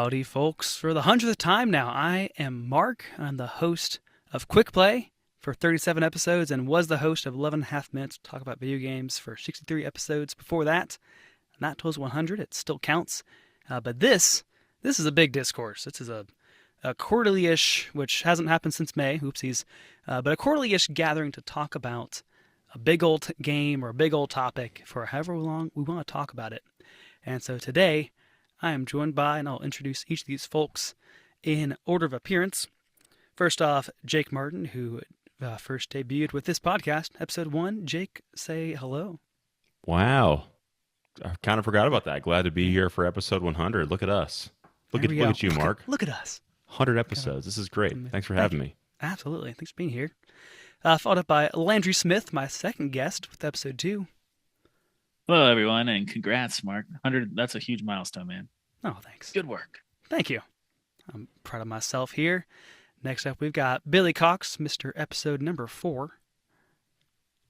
Howdy, folks. For the 100th time now, I am Mark. I'm the host of Quick Play for 37 episodes and was the host of 11 and a half minutes to talk about video games for 63 episodes before that. And that totals 100. It still counts. But this is a big discourse. This is a quarterly-ish, which hasn't happened since May, oopsies, but a quarterly-ish gathering to talk about a big old game or a big old topic for however long we want to talk about it. And so today, I am joined by, and I'll introduce each of these folks in order of appearance. First off, Jake Martin, who first debuted with this podcast, episode 1. Jake, say hello. Wow. I kind of forgot about that. Glad to be here for episode 100. Look at us. Look at you, Mark. Look at us. 100 episodes. This is great. Thanks for having me. Absolutely. Thanks for being here. Followed up by Landry Smith, my second guest with episode 2. Hello, everyone, and congrats, Mark. 100, that's a huge milestone, man. Oh, thanks. Good work. Thank you. I'm proud of myself here. Next up, we've got Billy Cox, Mr. Episode number 4.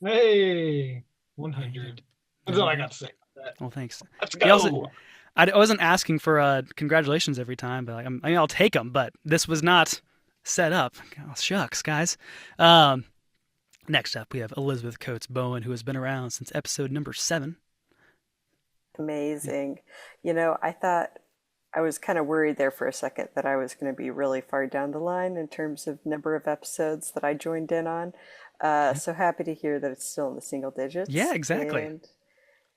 Hey, 100. That's all I got to say about that. Well, thanks. Let's go. I wasn't asking for congratulations every time, but I'll take them. But this was not set up. Oh, shucks, guys. Next up, we have Elizabeth Coates Bowen, who has been around since episode number 7. Amazing. I thought I was kind of worried there for a second that I was going to be really far down the line in terms of number of episodes that I joined in on. So happy to hear that it's still in the single digits. Yeah, exactly. And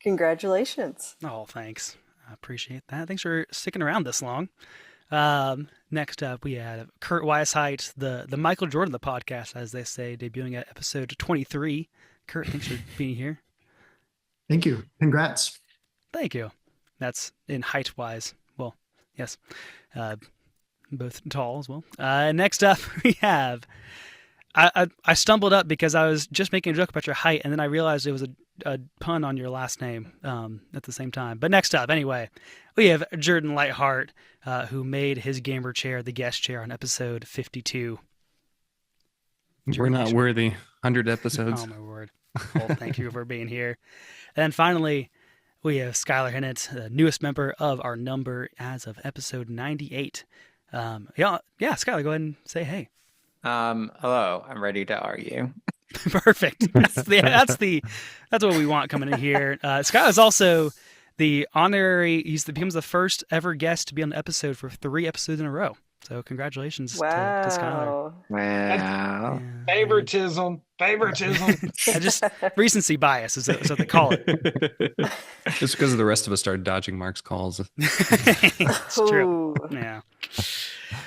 congratulations. Oh, thanks. I appreciate that. Thanks for sticking around this long. Next up, we had Kurt Weisheidt, the Michael Jordan of the podcast, as they say, debuting at episode 23. Kurt, thanks for being here. Thank you. Congrats. Thank you. That's in height-wise. Well, yes. Both tall as well. Next up, we have... I stumbled up because I was just making a joke about your height, and then I realized it was a pun on your last name at the same time. But next up, anyway, we have Jordan Lightheart, who made his gamer chair the guest chair on episode 52. We're not worthy. 100 episodes. Oh, my word. Well, thank you for being here. And then finally, we have Skylar Hinnett, the newest member of our number as of episode 98. Yeah, Skylar, go ahead and say hey. Hello, I'm ready to argue. Perfect. That's what we want coming in here. Skylar's also the honorary. He becomes the first ever guest to be on the episode for 3 episodes in a row. So congratulations to Skylar. Wow. Favoritism. Just recency bias is what they call it. Just because the rest of us started dodging Mark's calls. It's true. Yeah.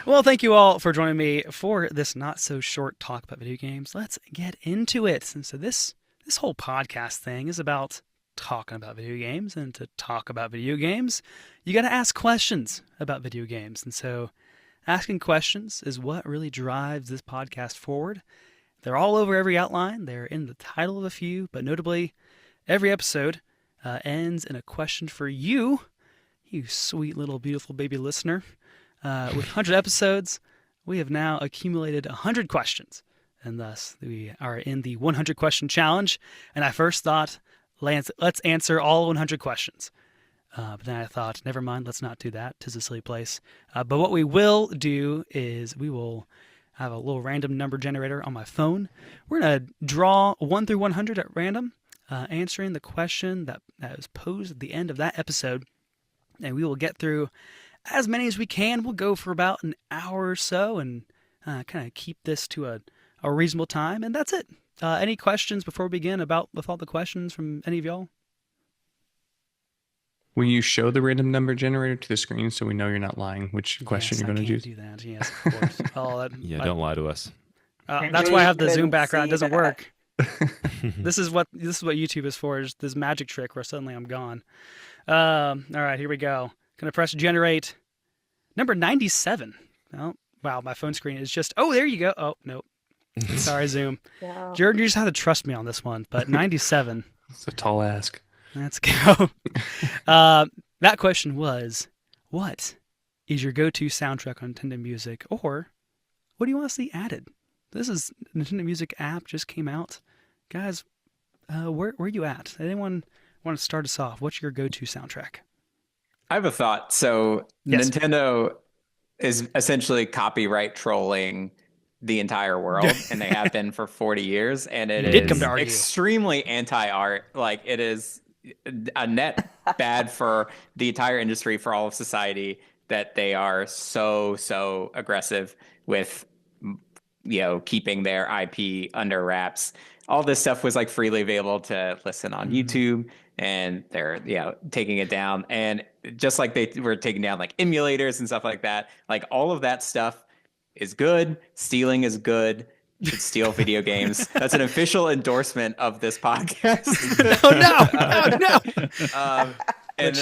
Well, thank you all for joining me for this not so short talk about video games. Let's get into it. And so this whole podcast thing is about talking about video games, and to talk about video games, you got to ask questions about video games. And so asking questions is what really drives this podcast forward. They're all over every outline. They're in the title of a few, but notably, every episode ends in a question for you, you sweet little beautiful baby listener. With 100 episodes, we have now accumulated 100 questions, and thus we are in the 100 question challenge. And I first thought, let's answer all 100 questions. But then I thought, never mind, let's not do that. 'Tis a silly place. But what we will do is we will have a little random number generator on my phone. We're going to draw 1 through 100 at random, answering the question that was posed at the end of that episode. And we will get through as many as we can. We'll go for about an hour or so and kind of keep this to a reasonable time. And that's it. Any questions before we begin with all the questions from any of y'all? Will you show the random number generator to the screen so we know you're not lying which question you're going to choose? Do that. Yes, of course. Don't lie to us. That's why I have the Zoom background. It doesn't work. This is what YouTube is for. Is this magic trick where suddenly I'm gone. All right, here we go. Gonna press generate. Number 97. Oh, wow, my phone screen is just... Oh, there you go. Oh, nope. Sorry, Zoom. Yeah. Jordan, you just have to trust me on this one. But 97. It's a tall ask. Let's go. That question was, what is your go-to soundtrack on Nintendo Music? Or what do you want to see added? This is Nintendo Music app just came out. Guys, where are you at? Anyone want to start us off? What's your go-to soundtrack? I have a thought. So Yes. Nintendo is essentially copyright trolling the entire world, and they have been for 40 years, and it did come is to argue. extremely anti-art. Like, it is a net bad for the entire industry, for all of society, that they are so aggressive with, keeping their IP under wraps. All this stuff was like freely available to listen on YouTube, and they're taking it down. And just like they were taking down like emulators and stuff like that, like all of that stuff is good. Stealing is good. You should steal video games. That's an official endorsement of this podcast. No. And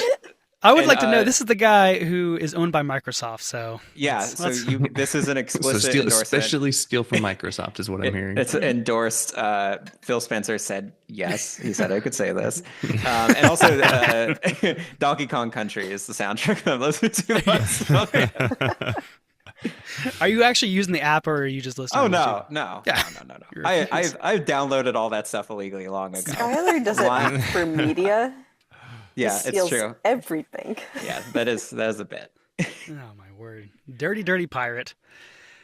I would like to know, this is the guy who is owned by Microsoft, so... this is an explicit endorsement. Especially steal from Microsoft is what I'm hearing. It's endorsed. Phil Spencer said yes. He said I could say this. And also, Donkey Kong Country is the soundtrack I'm listening to. Are you actually using the app, or are you just listening? Oh, no. I've downloaded all that stuff illegally long ago. Skylar does it for media. Yeah, it's true. Everything. Yeah, that is a bit. Oh my word, dirty pirate.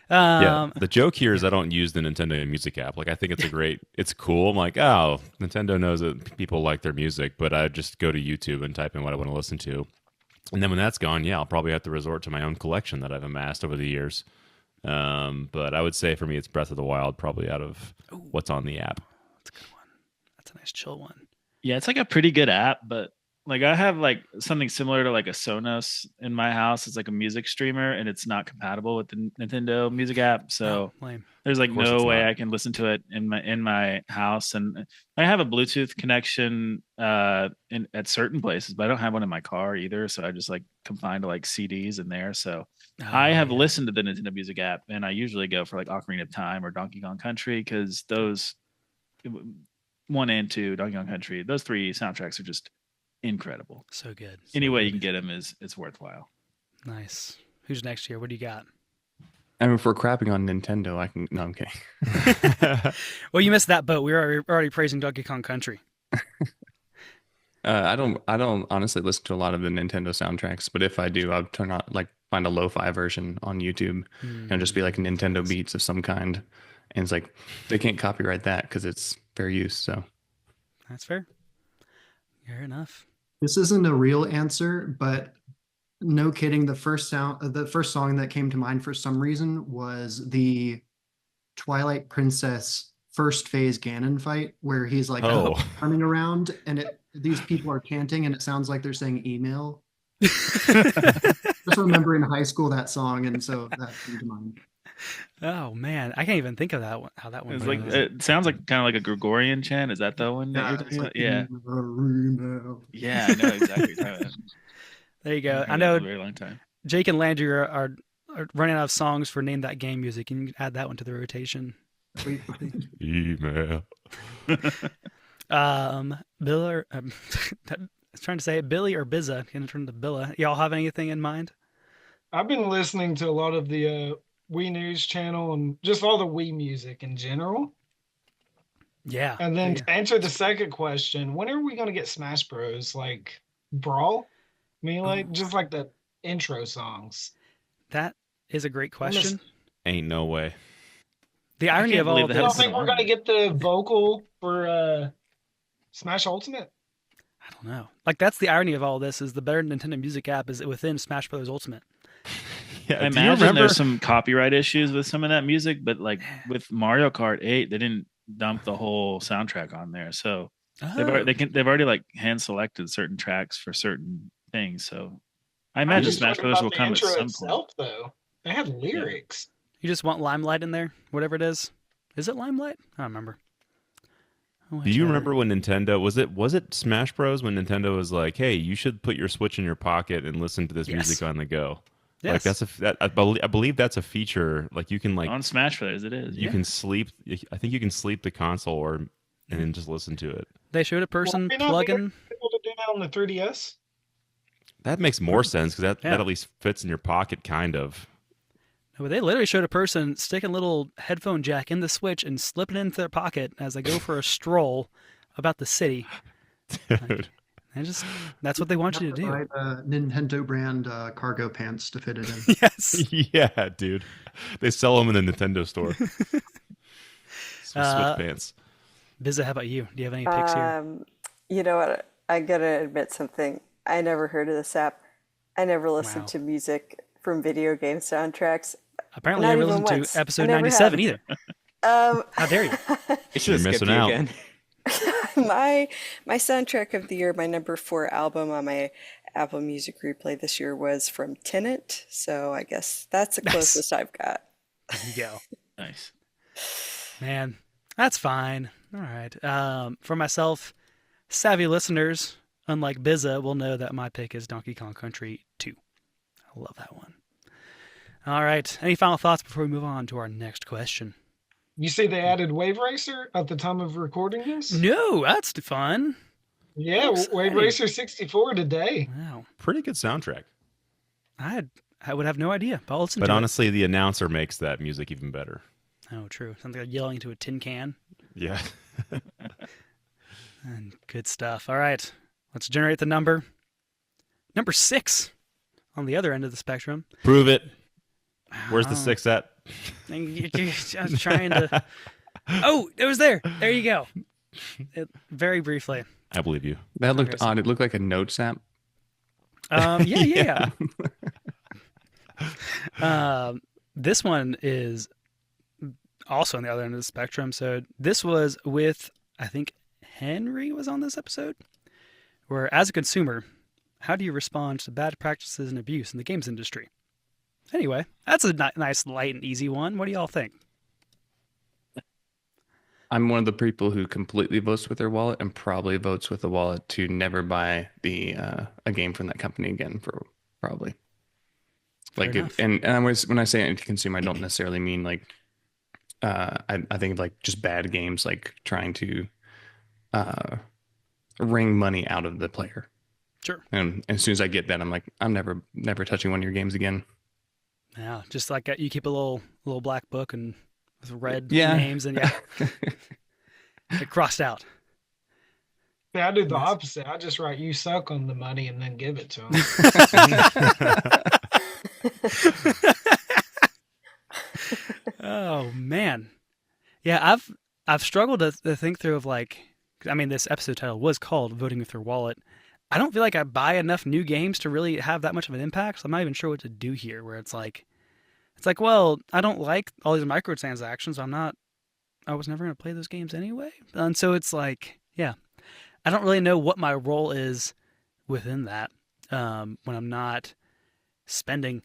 The joke here is I don't use the Nintendo Music app. Like, I think it's cool. I'm like, oh, Nintendo knows that people like their music, but I just go to YouTube and type in what I want to listen to. And then when that's gone, I'll probably have to resort to my own collection that I've amassed over the years. But I would say for me, it's Breath of the Wild, probably out of what's on the app. That's a good one. That's a nice chill one. Yeah, it's like a pretty good app, but like I have like something similar to like a Sonos in my house. It's like a music streamer, and it's not compatible with the Nintendo Music app. So there's like no way I can listen to it in my house. And I have a Bluetooth connection at certain places, but I don't have one in my car either. So I just like confined to like CDs in there. So I have listened to the Nintendo Music app, and I usually go for like Ocarina of Time or Donkey Kong Country, because those 1 and 2, Donkey Kong Country, those 3 soundtracks are just incredible. So good. Any way you can get them it's worthwhile. Nice. Who's next year? What do you got? I mean, if we're crapping on Nintendo, I can. No, I'm kidding. Well, you missed that boat. We were already praising Donkey Kong Country. I don't honestly listen to a lot of the Nintendo soundtracks, but if I do, I'll find a lo-fi version on YouTube and just be like Nintendo beats of some kind. And it's like they can't copyright that because it's fair use. So that's fair. Fair enough. This isn't a real answer, but no kidding. The first song that came to mind for some reason was the Twilight Princess first phase Ganon fight, where he's like running around, and these people are chanting, and it sounds like they're saying email. Just remember in high school that song, and so that came to mind. Oh man, I can't even think of that one. How that one? It's like it sounds like kind of like a Gregorian chant. Is that the one that you're talking about? Yeah. Yeah, I know exactly. There you go. I know. A very long time. Jake and Landry are running out of songs for Name That Game music. You can add that one to the rotation. Email. Bill or I was trying to say it, Billie or Bizza. Gonna turn to Billa. Y'all have anything in mind? I've been listening to a lot of the Wii News channel and just all the Wii music in general. Yeah. And then to answer the second question, when are we going to get Smash Bros. Like Brawl? Melee? Just like the intro songs. That is a great question. Ain't no way. The irony of all of I this. don't think we're going to get the vocal for Smash Ultimate. I don't know. Like, that's the irony of all this, is the better Nintendo Music app is within Smash Bros. Ultimate. Yeah, I imagine there's some copyright issues with some of that music, but like with Mario Kart 8, they didn't dump the whole soundtrack on there. So they've already like hand selected certain tracks for certain things. So I imagine Smash Bros. Will come at some point. Though. They have lyrics. You just want Limelight in there, whatever it is. Is it Limelight? I don't remember. Do you remember when Nintendo was it Smash Bros. When Nintendo was like, "Hey, you should put your Switch in your pocket and listen to this music on the go." Yes. Like I believe that's a feature. Like you can like on Smash Bros. It is. You can sleep. I think you can sleep the console and then just listen to it. They showed a person plugging. Able to do that on the 3DS. That makes more sense because that at least fits in your pocket, kind of. No, they literally showed a person sticking a little headphone jack in the Switch and slipping it into their pocket as they go for a stroll about the city. Dude. And that's what they want you to do. Buy the Nintendo brand cargo pants to fit it in. Yes. Yeah, dude. They sell them in the Nintendo store. Switch pants. Bizza, how about you? Do you have any picks here? You know what? I gotta admit something. I never heard of this app. I never listened to music from video game soundtracks. Apparently, I never listened to episode 97 either. How dare you? You should have missing skipped you out. again. My soundtrack of the year, my number 4 album on my Apple Music replay this year was from Tenet. So I guess that's the closest I've got. There you go. Nice. Man, that's fine. All right. For myself, savvy listeners, unlike Bizza, will know that my pick is Donkey Kong Country 2. I love that one. All right. Any final thoughts before we move on to our next question? You say they added Wave Racer at the time of recording this? No, that's fun. Yeah, Wave Racer 64 today. Wow. Pretty good soundtrack. I would have no idea. But I'll listen But to honestly, the announcer makes that music even better. Oh, true. Something like yelling into a tin can. Yeah. And good stuff. All right. Let's generate the number. Number 6 on the other end of the spectrum. Prove it. Where's the 6 at? I was trying to... Oh, it was there. There you go. Very briefly. I believe you. That looked odd. It looked like a notes app. Yeah. This one is also on the other end of the spectrum. So this was with, I think Henry was on this episode, where as a consumer, how do you respond to bad practices and abuse in the games industry? Anyway, that's a nice, light and easy one. What do y'all think? I'm one of the people who completely votes with their wallet and probably votes with the wallet to never buy a game from that company again for probably. Like and when I say anti-consumer, I don't necessarily mean like I think like just bad games, like trying to wring money out of the player. Sure. And as soon as I get that, I'm like, I'm never touching one of your games again. Yeah, just like you keep a little black book and with red names and it crossed out. Yeah, I do the opposite. I just write "you suck" on the money and then give it to them. Oh man, yeah. I've struggled to think through of like, I mean, this episode title was called "Voting with Your Wallet." I don't feel like I buy enough new games to really have that much of an impact. So I'm not even sure what to do here. Where it's like, well, I don't like all these microtransactions. I was never going to play those games anyway. And so it's like, yeah, I don't really know what my role is within that when I'm not spending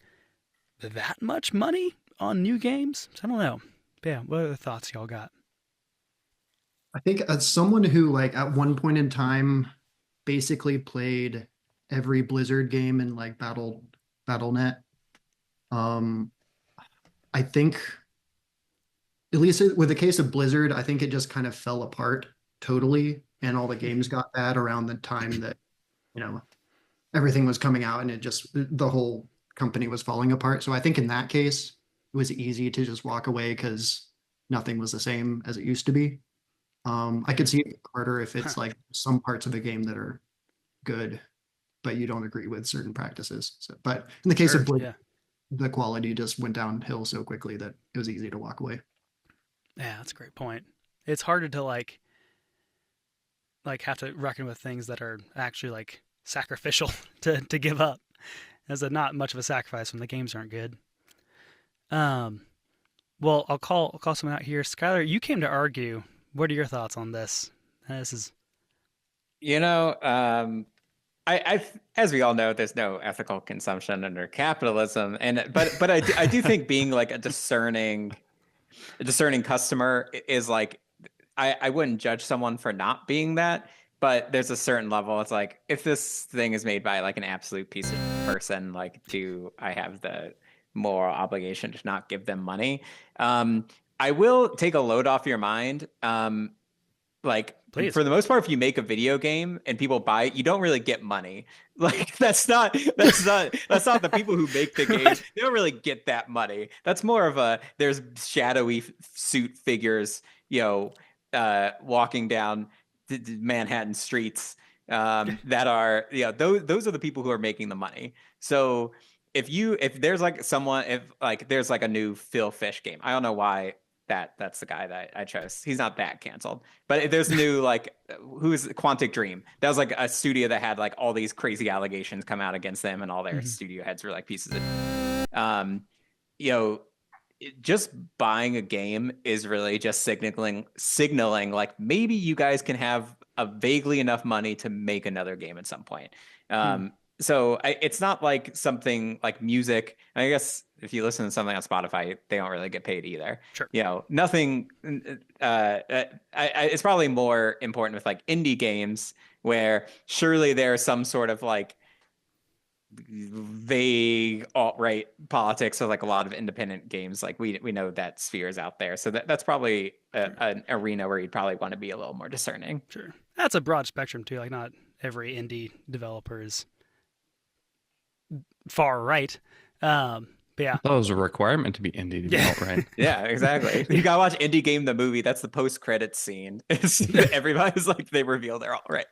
that much money on new games. So I don't know. But yeah, what other thoughts y'all got? I think as someone who like at one point in time basically played every Blizzard game in like Battle.net. I think, at least with the case of Blizzard, I think it just kind of fell apart totally, and all the games got bad around the time that, everything was coming out, and the whole company was falling apart. So I think in that case, it was easy to just walk away because nothing was the same as it used to be. I could see it harder if it's like some parts of the game that are good, but you don't agree with certain practices. So, but in the case of Blizzard, the quality just went downhill so quickly that it was easy to walk away. Yeah, that's a great point. It's harder to like have to reckon with things that are actually like sacrificial to give up, as not much of a sacrifice when the games aren't good. Well, I'll call someone out here. Skylar, you came to argue. What are your thoughts on this? This is, I as we all know, there's no ethical consumption under capitalism, but I do think being like a discerning customer is like, I wouldn't judge someone for not being that, but there's a certain level. It's like, if this thing is made by like an absolute piece of person, like, do I have the moral obligation to not give them money? I will take a load off your mind. Please. For the most part, if you make a video game and people buy it, you don't really get money. Like that's not the people who make the game. They don't really get that money. That's more of there's shadowy suit figures, walking down the Manhattan streets that are, those are the people who are making the money. So if there's like someone, if like there's like a new Phil Fish game, I don't know why that's the guy that I chose. He's not that canceled, but if there's new like who's Quantic Dream, that was like a studio that had like all these crazy allegations come out against them, and all their studio heads were like pieces of, just buying a game is really just signaling like maybe you guys can have a vaguely enough money to make another game at some point. So it's not like something like music. I guess if you listen to something on Spotify, they don't really get paid either. Sure. Nothing. It's probably more important with like indie games, where surely there's some sort of like vague alt-right politics of like a lot of independent games. Like we know that Sphere is out there, so that's probably an arena where you'd probably want to be a little more discerning. Sure, that's a broad spectrum too. Like not every indie developer is far right. But yeah, that was a requirement to be indie to be alt-right. Yeah, exactly. You gotta watch Indie Game the movie. That's the post-credits scene. Everybody's like, they reveal they're alt-right.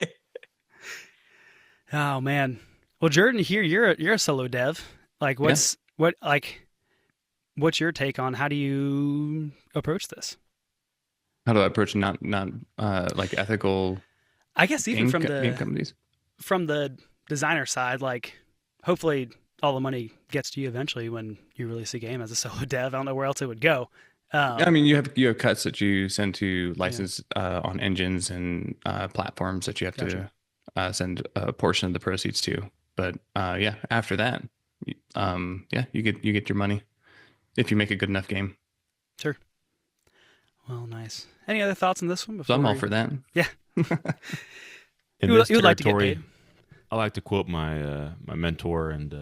Oh man. Well, Jordan, here you're a solo dev. Like, what's your take on how do you approach this? How do I approach not like ethical? I guess even from game companies, from the designer side, like hopefully all the money gets to you eventually when you release a game as a solo dev. I don't know where else it would go. I mean, you have cuts that you send to license on engines and platforms that you have to send a portion of the proceeds to. But after that, you get your money if you make a good enough game. Sure. Well, nice. Any other thoughts on this one? So I'm all for that. Yeah. You would like to get paid. I like to quote my my mentor and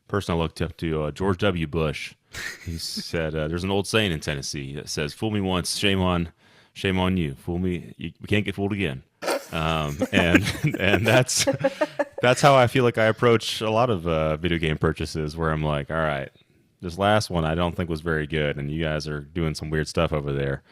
person I looked up to, George W. Bush. He said, "There's an old saying in Tennessee that says, 'Fool me once, shame on you. Fool me, we can't get fooled again.'" And that's how I feel like I approach a lot of video game purchases, where I'm like, all right, this last one I don't think was very good, and you guys are doing some weird stuff over there.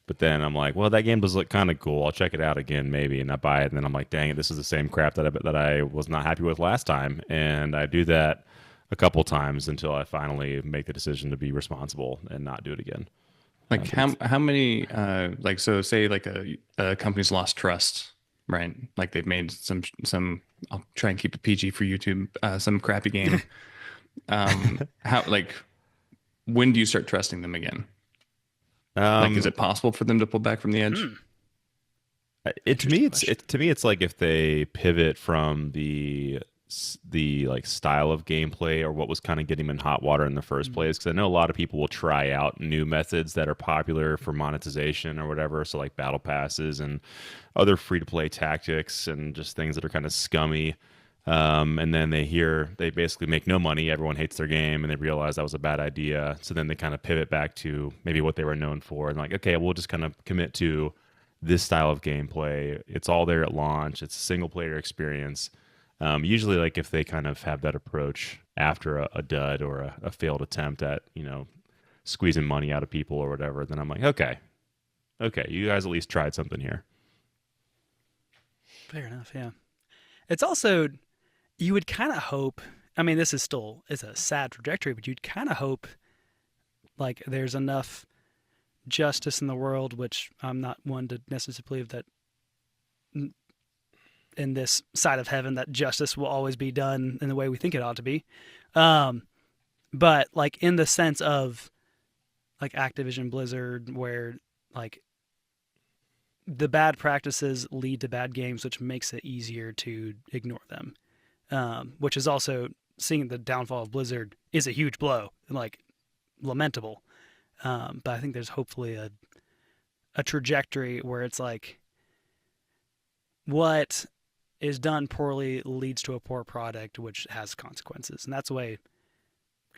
But then I'm like, well, that game does look kind of cool. I'll check it out again maybe, and I buy it, and then I'm like, dang it, this is the same crap that I was not happy with last time. And I do that a couple times until I finally make the decision to be responsible and not do it again. Like how many so say like a company's lost trust, right? Like they've made some I'll try and keep it PG for YouTube, some crappy game. When do you start trusting them again? Is it possible for them to pull back from the edge? To me it's like if they pivot from the like style of gameplay or what was kind of getting them in hot water in the first place, because I know a lot of people will try out new methods that are popular for monetization or whatever, so like battle passes and other free-to-play tactics and just things that are kind of scummy, and then they basically make no money, everyone hates their game, and they realize that was a bad idea, so then they kind of pivot back to maybe what they were known for, and like, okay, we'll just kind of commit to this style of gameplay. It's all there at launch, it's a single-player experience. Usually, like if they kind of have that approach after a dud or a failed attempt at squeezing money out of people or whatever, then I'm like, okay, you guys at least tried something here. Fair enough. Yeah. It's also, you would kind of hope. I mean, this is still a sad trajectory, but you'd kind of hope like there's enough justice in the world, which I'm not one to necessarily believe that in this side of heaven that justice will always be done in the way we think it ought to be. But like in the sense of like Activision Blizzard, where like the bad practices lead to bad games, which makes it easier to ignore them. Which is also, seeing the downfall of Blizzard is a huge blow and like lamentable. But I think there's hopefully a trajectory where it's like what is done poorly leads to a poor product, which has consequences. And that's the way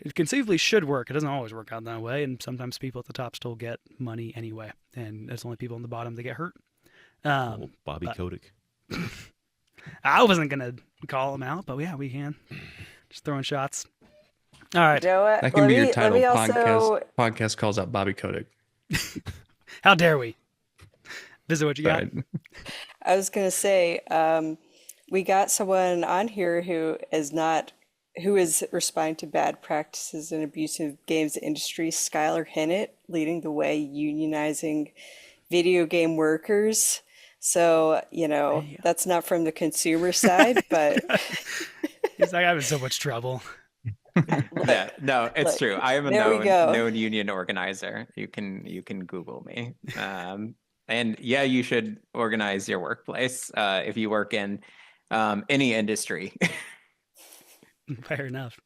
it conceivably should work. It doesn't always work out that way. And sometimes people at the top still get money anyway. And it's only people on the bottom that get hurt. Bobby Kotick. I wasn't going to call him out, but yeah, we can. Just throwing shots. All right. That can be your title. Podcast calls out Bobby Kotick. How dare we? Visit what you got. I was going to say, we got someone on here who is responding to bad practices in abusive games industry, Skylar Hennett, leading the way, unionizing video game workers. So, that's not from the consumer side, but he's like, I'm in so much trouble. Yeah, no, it's true. I am a known union organizer. You can Google me. And yeah, you should organize your workplace if you work in any industry. Fair enough.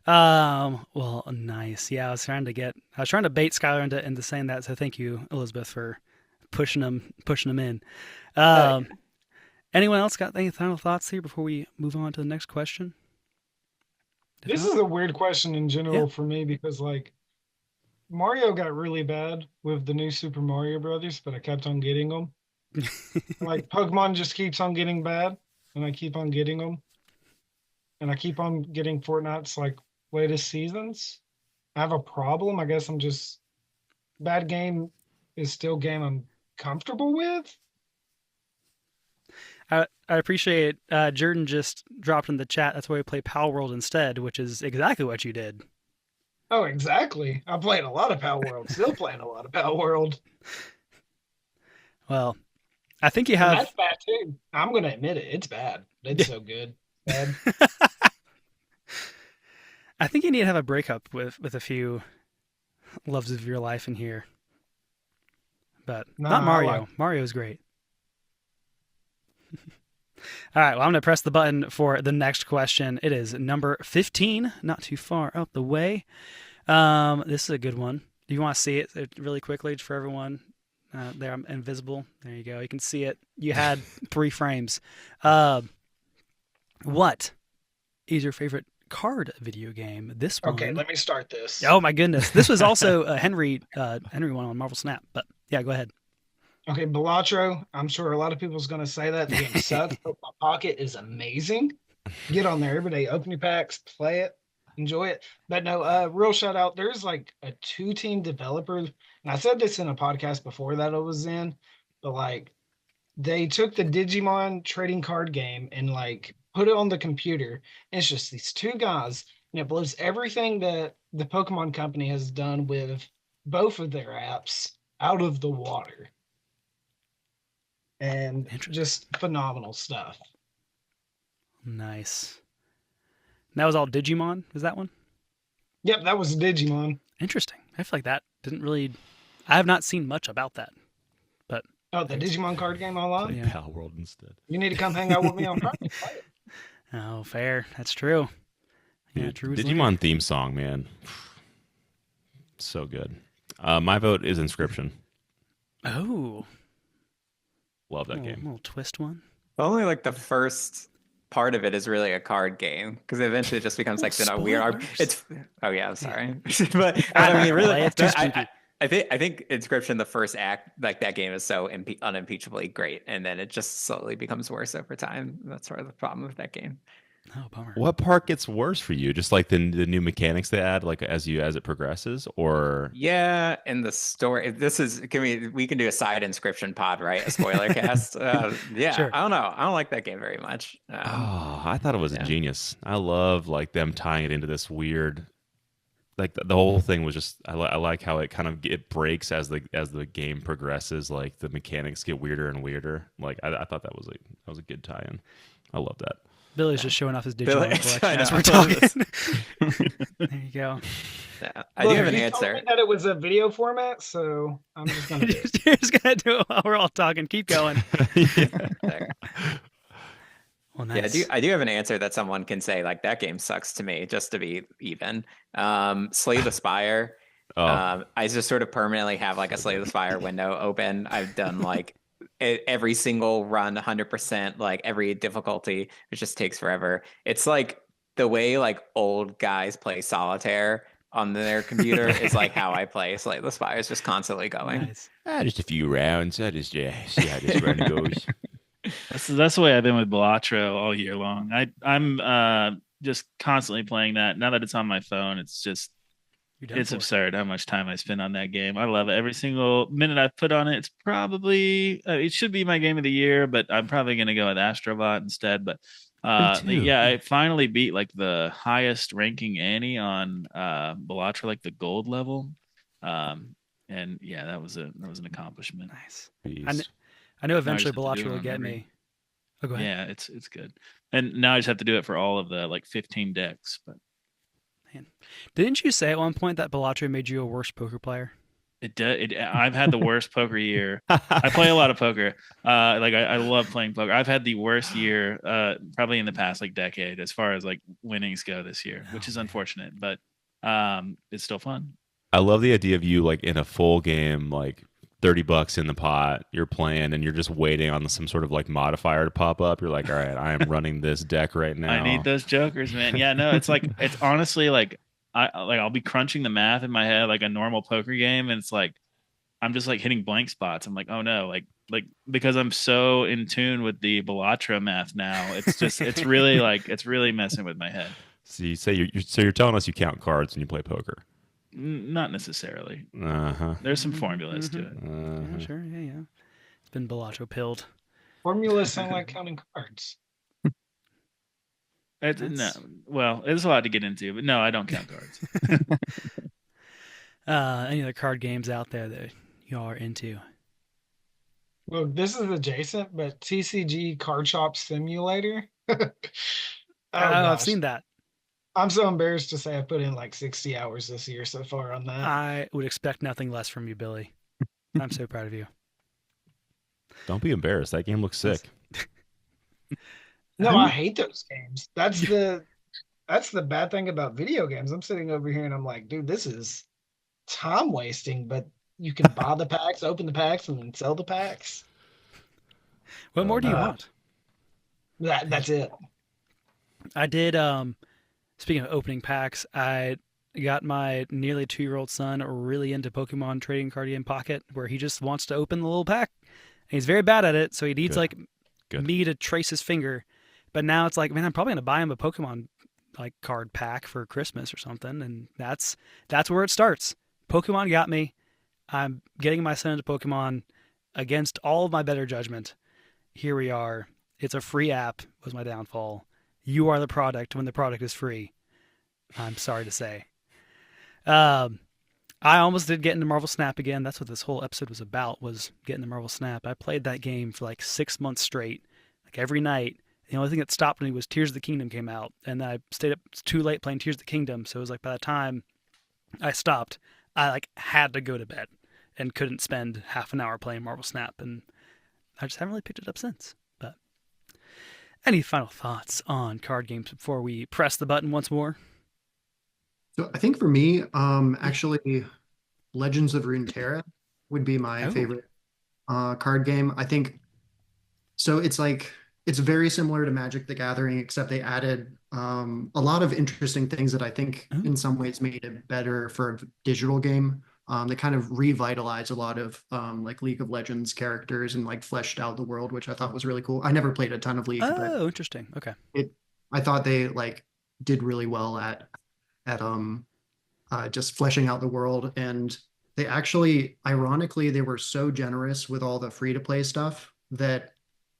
Well, nice. Yeah, I was trying to bait Skylar into saying that. So thank you, Elizabeth, for pushing them in. Anyone else got any final thoughts here before we move on to the next question? This is a weird question in general for me because like Mario got really bad with the new Super Mario Brothers, but I kept on getting them. Like Pokemon just keeps on getting bad, and I keep on getting them, and I keep on getting Fortnite's like latest seasons. I have a problem. I guess I'm just bad game is still game I'm comfortable with. I appreciate Jordan just dropped in the chat. That's why we play Power World instead, which is exactly what you did. Oh, exactly. I played a lot of Power World. Still playing a lot of Power World. Well, I think you have. And that's bad too. I'm going to admit it. It's bad. It's so good. Bad. I think you need to have a breakup with a few loves of your life in here, but not Mario. Mario's great. All right, well, I'm going to press the button for the next question. It is number 15, not too far up the way. This is a good one. Do you want to see it really quickly for everyone? There, I'm invisible. There you go. You can see it. You had 3 frames. What is your favorite card video game? This one. Okay, let me start this. Oh, my goodness. This was also a Henry one on Marvel Snap, but yeah, go ahead. Okay, Balatro, I'm sure a lot of people's going to say that. The game sucks, but my Pocket is amazing. Get on there every day, open your packs, play it, enjoy it. But no, real shout out. There's like a 2-team developer, and I said this in a podcast before that I was in, but like they took the Digimon trading card game and like put it on the computer. And it's just these 2 guys, and it blows everything that the Pokemon company has done with both of their apps out of the water. And just phenomenal stuff. Nice. And that was all Digimon? Was that one? Yep, that was Digimon. Interesting. I feel like that didn't really. I have not seen much about that. But the Digimon card game online? Yeah. Power World instead. You need to come hang out with me on Friday. Oh, fair. That's true. Yeah, true. Digimon theme song, man. So good. My vote is Inscription. Oh. Love that game. A little twist one. Only like the first part of it is really a card game because eventually it just becomes like weird. It's I'm sorry, but I mean really, I think Inscription, the first act, like that game is so unimpeachably great, and then it just slowly becomes worse over time. That's sort of the problem with that game. Oh, bummer. What part gets worse for you? Just like the new mechanics they add, like as it progresses, or yeah, in the story. We can do a side Inscription pod, right? A spoiler cast. Yeah, sure. I don't know. I don't like that game very much. I thought it was a genius. I love like them tying it into this weird. Like the whole thing was just. I like how it kind of it breaks as the game progresses. Like the mechanics get weirder and weirder. Like I thought that was a good tie-in. I love that. Billy's just showing off his Digimon collection as we're talking. There you go. Yeah, I do have an answer. Told me that it was a video format, so I'm just gonna do it. You're just gonna do it while we're all talking. Keep going. Well, nice. Yeah, I do have an answer that someone can say like that game sucks to me, just to be even. Slay the Spire. I just sort of permanently have like a Slay the Spire window open. I've done like every single run 100%, like every difficulty. It just takes forever. It's like the way like old guys play solitaire on their computer is like how I play Slay the Spire. It's just constantly going. Nice. Just a few rounds. I just see how this run goes. That's the way I've been with Balatro all year long. I'm just constantly playing that. Now that it's on my phone, it's just It's absurd how much time I spend on that game. I love it. Every single minute I've put on it. It's probably it should be my game of the year, but I'm probably going to go with Astrobot instead. But yeah, I finally beat like the highest ranking Annie on Bellatra, like the gold level. And yeah, that was an accomplishment. Nice. I know eventually Bellatra will get me. Oh, go ahead. Yeah, it's good. And now I just have to do it for all of the like 15 decks. But man, didn't you say at one point that Bellatra made you a worse poker player? I've had the worst poker year. I play a lot of poker. I love playing poker. I've had the worst year probably in the past like decade as far as like winnings go this year, which is unfortunate, but it's still fun. I love the idea of you like in a full game, like $30 in the pot, you're playing and you're just waiting on some sort of like modifier to pop up. You're like, all right, I am running this deck right now. I need those jokers, man. Yeah, no, it's like it's honestly like I'll be crunching the math in my head like a normal poker game, and it's like I'm just like hitting blank spots. I'm like, oh no, like because I'm so in tune with the Bellatra math now. It's just it's really messing with my head. So you say you're telling us you count cards when you play poker? Not necessarily. There's some formulas to it. Yeah, sure. Yeah. It's been Bellatra pilled. Formulas sound like counting cards. No, well, it's a lot to get into, but no, I don't count cards. Any other card games out there that you are into? Well, this is adjacent, but TCG Card Shop Simulator. I've seen that. I'm so embarrassed to say I put in like 60 hours this year so far on that. I would expect nothing less from you, Billy. I'm so proud of you. Don't be embarrassed. That game looks sick. No, I hate those games. That's the bad thing about video games. I'm sitting over here and I'm like, dude, this is time wasting, but you can buy the packs, open the packs, and then sell the packs. What more do you want? That's it. I did speaking of opening packs, I got my nearly 2-year-old son really into Pokemon trading card game Pocket, where he just wants to open the little pack. And he's very bad at it, so he needs me to trace his finger. But now it's like, man, I'm probably gonna buy him a Pokemon like card pack for Christmas or something, and that's where it starts. Pokemon got me. I'm getting my son into Pokemon against all of my better judgment. Here we are. It's a free app. Was my downfall. You are the product when the product is free. I'm sorry to say. I almost did get into Marvel Snap again. That's what this whole episode was about, was getting the Marvel Snap. I played that game for like 6 months straight, like every night. The only thing that stopped me was Tears of the Kingdom came out, and I stayed up too late playing Tears of the Kingdom. So it was like by the time I stopped, I like had to go to bed and couldn't spend half an hour playing Marvel Snap, and I just haven't really picked it up since. But any final thoughts on card games before we press the button once more? So I think for me, actually, Legends of Runeterra would be my favorite card game. I think so. It's very similar to Magic the Gathering, except they added a lot of interesting things that I think in some ways made it better for a digital game. They kind of revitalized a lot of like League of Legends characters and like fleshed out the world, which I thought was really cool. I never played a ton of League. Oh, interesting. Okay. I thought they like did really well at just fleshing out the world, and they actually, ironically, they were so generous with all the free to play stuff that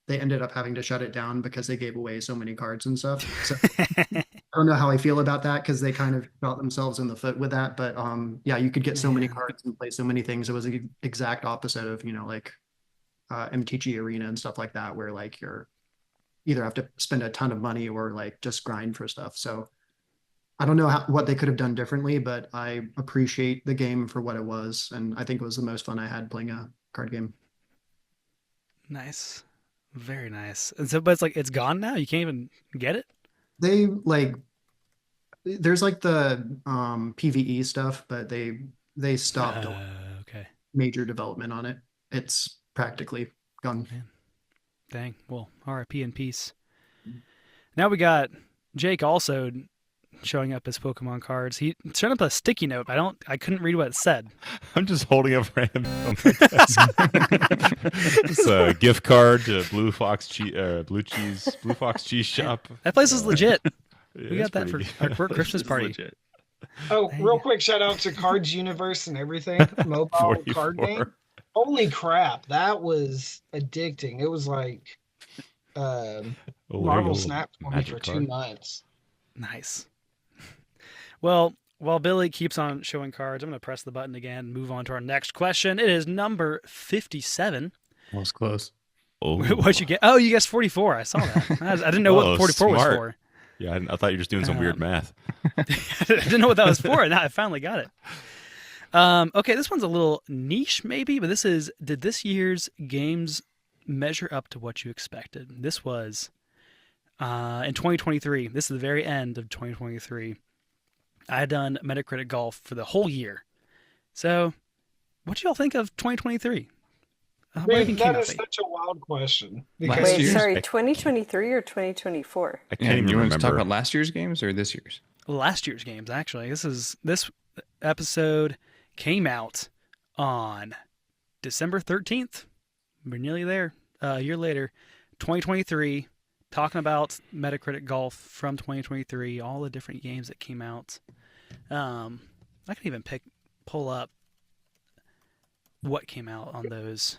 they ended up having to shut it down because they gave away so many cards and stuff. So I don't know how I feel about that, because they kind of shot themselves in the foot with that. But yeah, you could get so many cards and play so many things. It was the exact opposite of, like MTG Arena and stuff like that, where like you're either have to spend a ton of money or like just grind for stuff. So I don't know what they could have done differently, but I appreciate the game for what it was. And I think it was the most fun I had playing a card game. Nice. Very nice. And so, but it's like, it's gone now? You can't even get it? There's like the PvE stuff, but they stopped major development on it. It's practically gone. Man. Dang. Well, RIP in peace. Now we got Jake also showing up as Pokemon cards. He turned up a sticky note. I couldn't read what it said. I'm just holding up random on my desk. It's a gift card to Blue Fox Cheese Shop. That place is legit. We got that for our Christmas party. Oh, real quick shout out to Cards Universe and everything, mobile card game. Holy crap, that was addicting. It was like Marvel Snap for me for 2 months. Nice. Well, while Billy keeps on showing cards, I'm going to press the button again and move on to our next question. It is number 57. That was close. Oh. What'd you get? Oh, you guessed 44. I saw that. I didn't know what 44 was for. Yeah, I thought you were just doing some weird math. I didn't know what that was for. Now I finally got it. Okay, this one's a little niche maybe, but this is, did this year's games measure up to what you expected? This was in 2023. This is the very end of 2023. I had done Metacritic Golf for the whole year. So, what do y'all think of 2023? That is such a wild question. Wait, sorry, 2023 or 2024? I can't even remember. You want to talk about last year's games or this year's? Last year's games, actually. This episode came out on December 13th. We're nearly there. A year later, 2023. Talking about Metacritic Golf from 2023, all the different games that came out. I can even pull up what came out on those.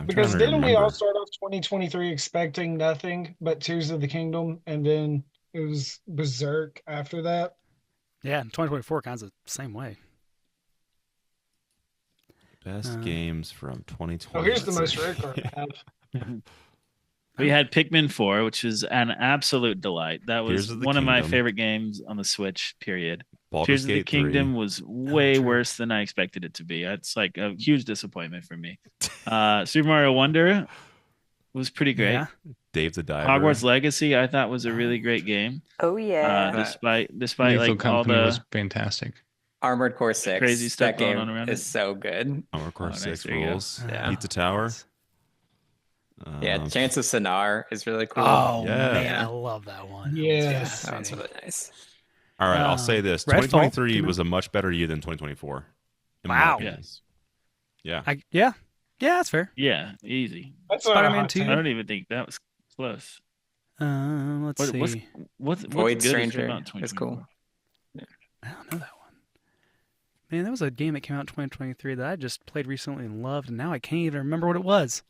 Because didn't we all start off 2023 expecting nothing but Tears of the Kingdom, and then it was Berserk after that? Yeah, 2024 kind of the same way. Best games from 2020. Oh, here's the most rare card I have. We had Pikmin 4, which is an absolute delight. That was one of my favorite games on the Switch, period. Tears of the Kingdom was way worse than I expected it to be. It's like a huge disappointment for me. Super Mario Wonder was pretty great. Yeah. Dave the Diver. Hogwarts Legacy, I thought was a really great game. Oh yeah. Despite like all the was fantastic. Armored Core 6. Crazy stuff that game going on around is so good. Armored Core 6 nice. rules. Yeah. Pizza Tower. Yeah, Chance of Sonar is really cool. Oh, man, I love that one. Yes. That one's really nice. All right, I'll say this. 2023 was a much better year than 2024. Wow. Yes. Yeah. Yeah, that's fair. Yeah, easy. That's Spider-Man 2. I don't even think that was close. Let's see. What's Void good Stranger is cool. I don't know that one. Man, that was a game that came out in 2023 that I just played recently and loved, and now I can't even remember what it was.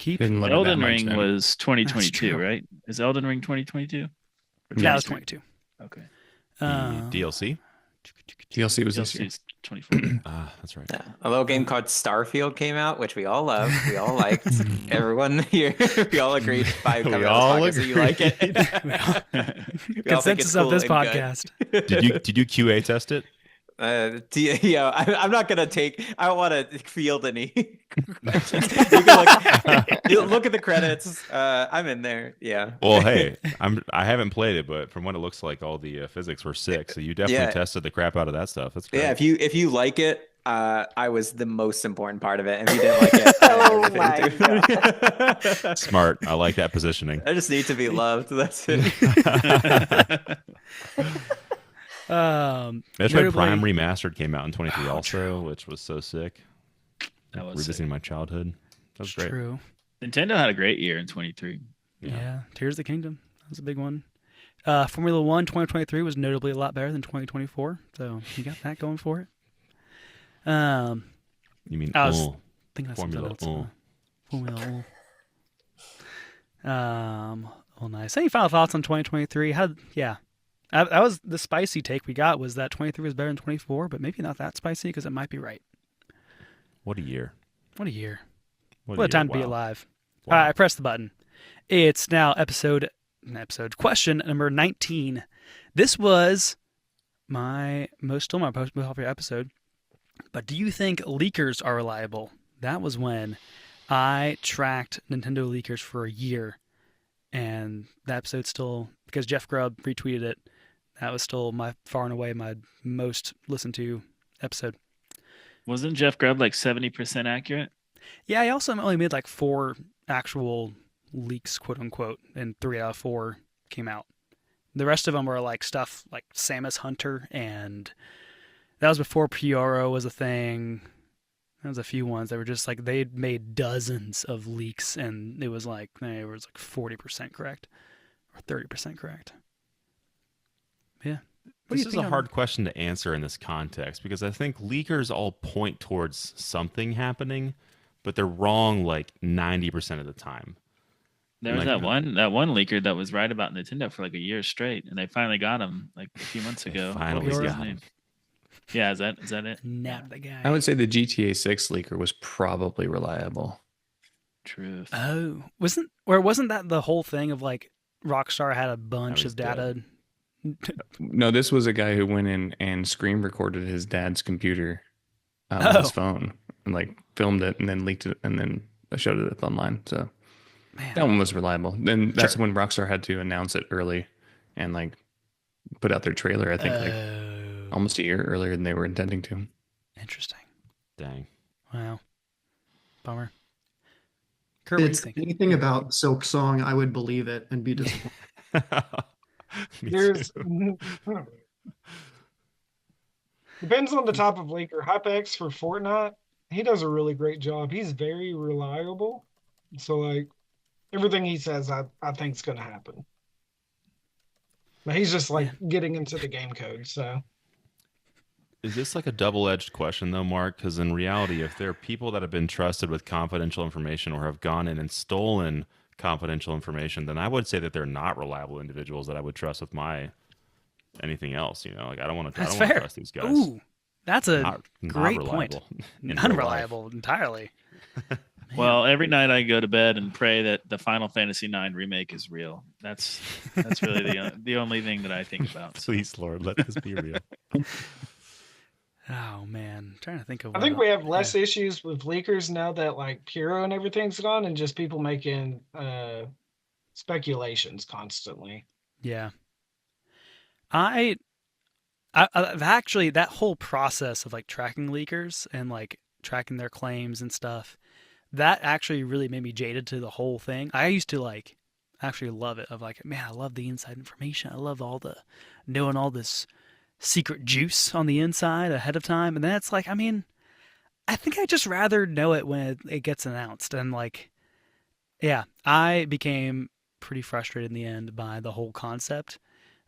Elden Ring was 2022, right? Is Elden Ring 2022? Yeah, it was 22. Okay. DLC? DLC was this year. 24. That's right. Yeah. A little game called Starfield came out, which we all loved. We all liked. Everyone here, we all agreed. We all agreed. You like it. Consensus of this podcast. Did you QA test it? I'm not gonna I don't want to field any questions. You can look at the credits. I'm in there. Yeah. Well, hey, I haven't played it, but from what it looks like, all the physics were sick. So you definitely tested the crap out of that stuff. That's great. Yeah. If you like it, I was the most important part of it. And if you didn't like it, oh my God. Smart. I like that positioning. I just need to be loved. That's it. Metroid Prime Remastered came out in 23 also, which was so sick. That was revisiting my childhood. That was great. True. Nintendo had a great year in 23. Yeah. Tears of the Kingdom. That was a big one. Formula 1 2023 was notably a lot better than 2024, so you got that going for it. You mean I was thinking of Formula Formula 1. Well, nice. Any final thoughts on 2023? That was the spicy take we got, was that 23 was better than 24, but maybe not that spicy because it might be right. What a year. What a time to be alive. Wow. All right, I pressed the button. It's now question number 19. This was my most popular episode. But do you think leakers are reliable? That was when I tracked Nintendo leakers for a year. And that episode still, because Jeff Grubb retweeted it, that was still far and away my most listened to episode. Wasn't Jeff Grubb like 70% accurate? Yeah, I also only made like 4 actual leaks, quote unquote, and 3 out of 4 came out. The rest of them were like stuff like Samus Hunter, and that was before PRO was a thing. There was a few ones that were just like they'd made dozens of leaks, and it was like 40% correct or 30% correct. Yeah. This is a hard question to answer in this context because I think leakers all point towards something happening, but they're wrong like 90% of the time. There was that one leaker that was right about Nintendo for like a year straight, and they finally got him like a few months ago. Finally got him. Yeah, is that it? Nabbed the guy. I would say the GTA 6 leaker was probably reliable. Truth. Oh, wasn't that the whole thing of like Rockstar had a bunch of data? No, this was a guy who went in and screen recorded his dad's computer on his phone and like filmed it and then leaked it and then showed it online. So that one was reliable. Then that's when Rockstar had to announce it early and like put out their trailer. I think like almost a year earlier than they were intending to. Interesting. Dang. Wow. Bummer. Kurt, it's anything about Silk Song, I would believe it and be disappointed. There's depends on the type of leaker. Hypex for Fortnite, he does a really great job. He's very reliable. So like everything he says, I think is going to happen. But he's just like getting into the game code. So is this like a double-edged question though, Mark? Because in reality, if there are people that have been trusted with confidential information or have gone in and stolen confidential information, then I would say that they're not reliable individuals that I would trust with my anything else. You know, like I don't want to trust these guys. Ooh, that's a great point. Unreliable entirely. Well, every night I go to bed and pray that the Final Fantasy IX remake is real. That's really the only thing that I think about. Please, Lord, let this be real. Oh man, I'm trying to think of. I think we have less issues with leakers now that like Puro and everything's gone, and just people making speculations constantly. Yeah, I've actually that whole process of like tracking leakers and like tracking their claims and stuff, that actually really made me jaded to the whole thing. I used to like actually love it. Of like, man, I love the inside information. I love knowing all this secret juice on the inside ahead of time. And then it's like, I mean, I think I just rather know it when it gets announced. And like, yeah, I became pretty frustrated in the end by the whole concept.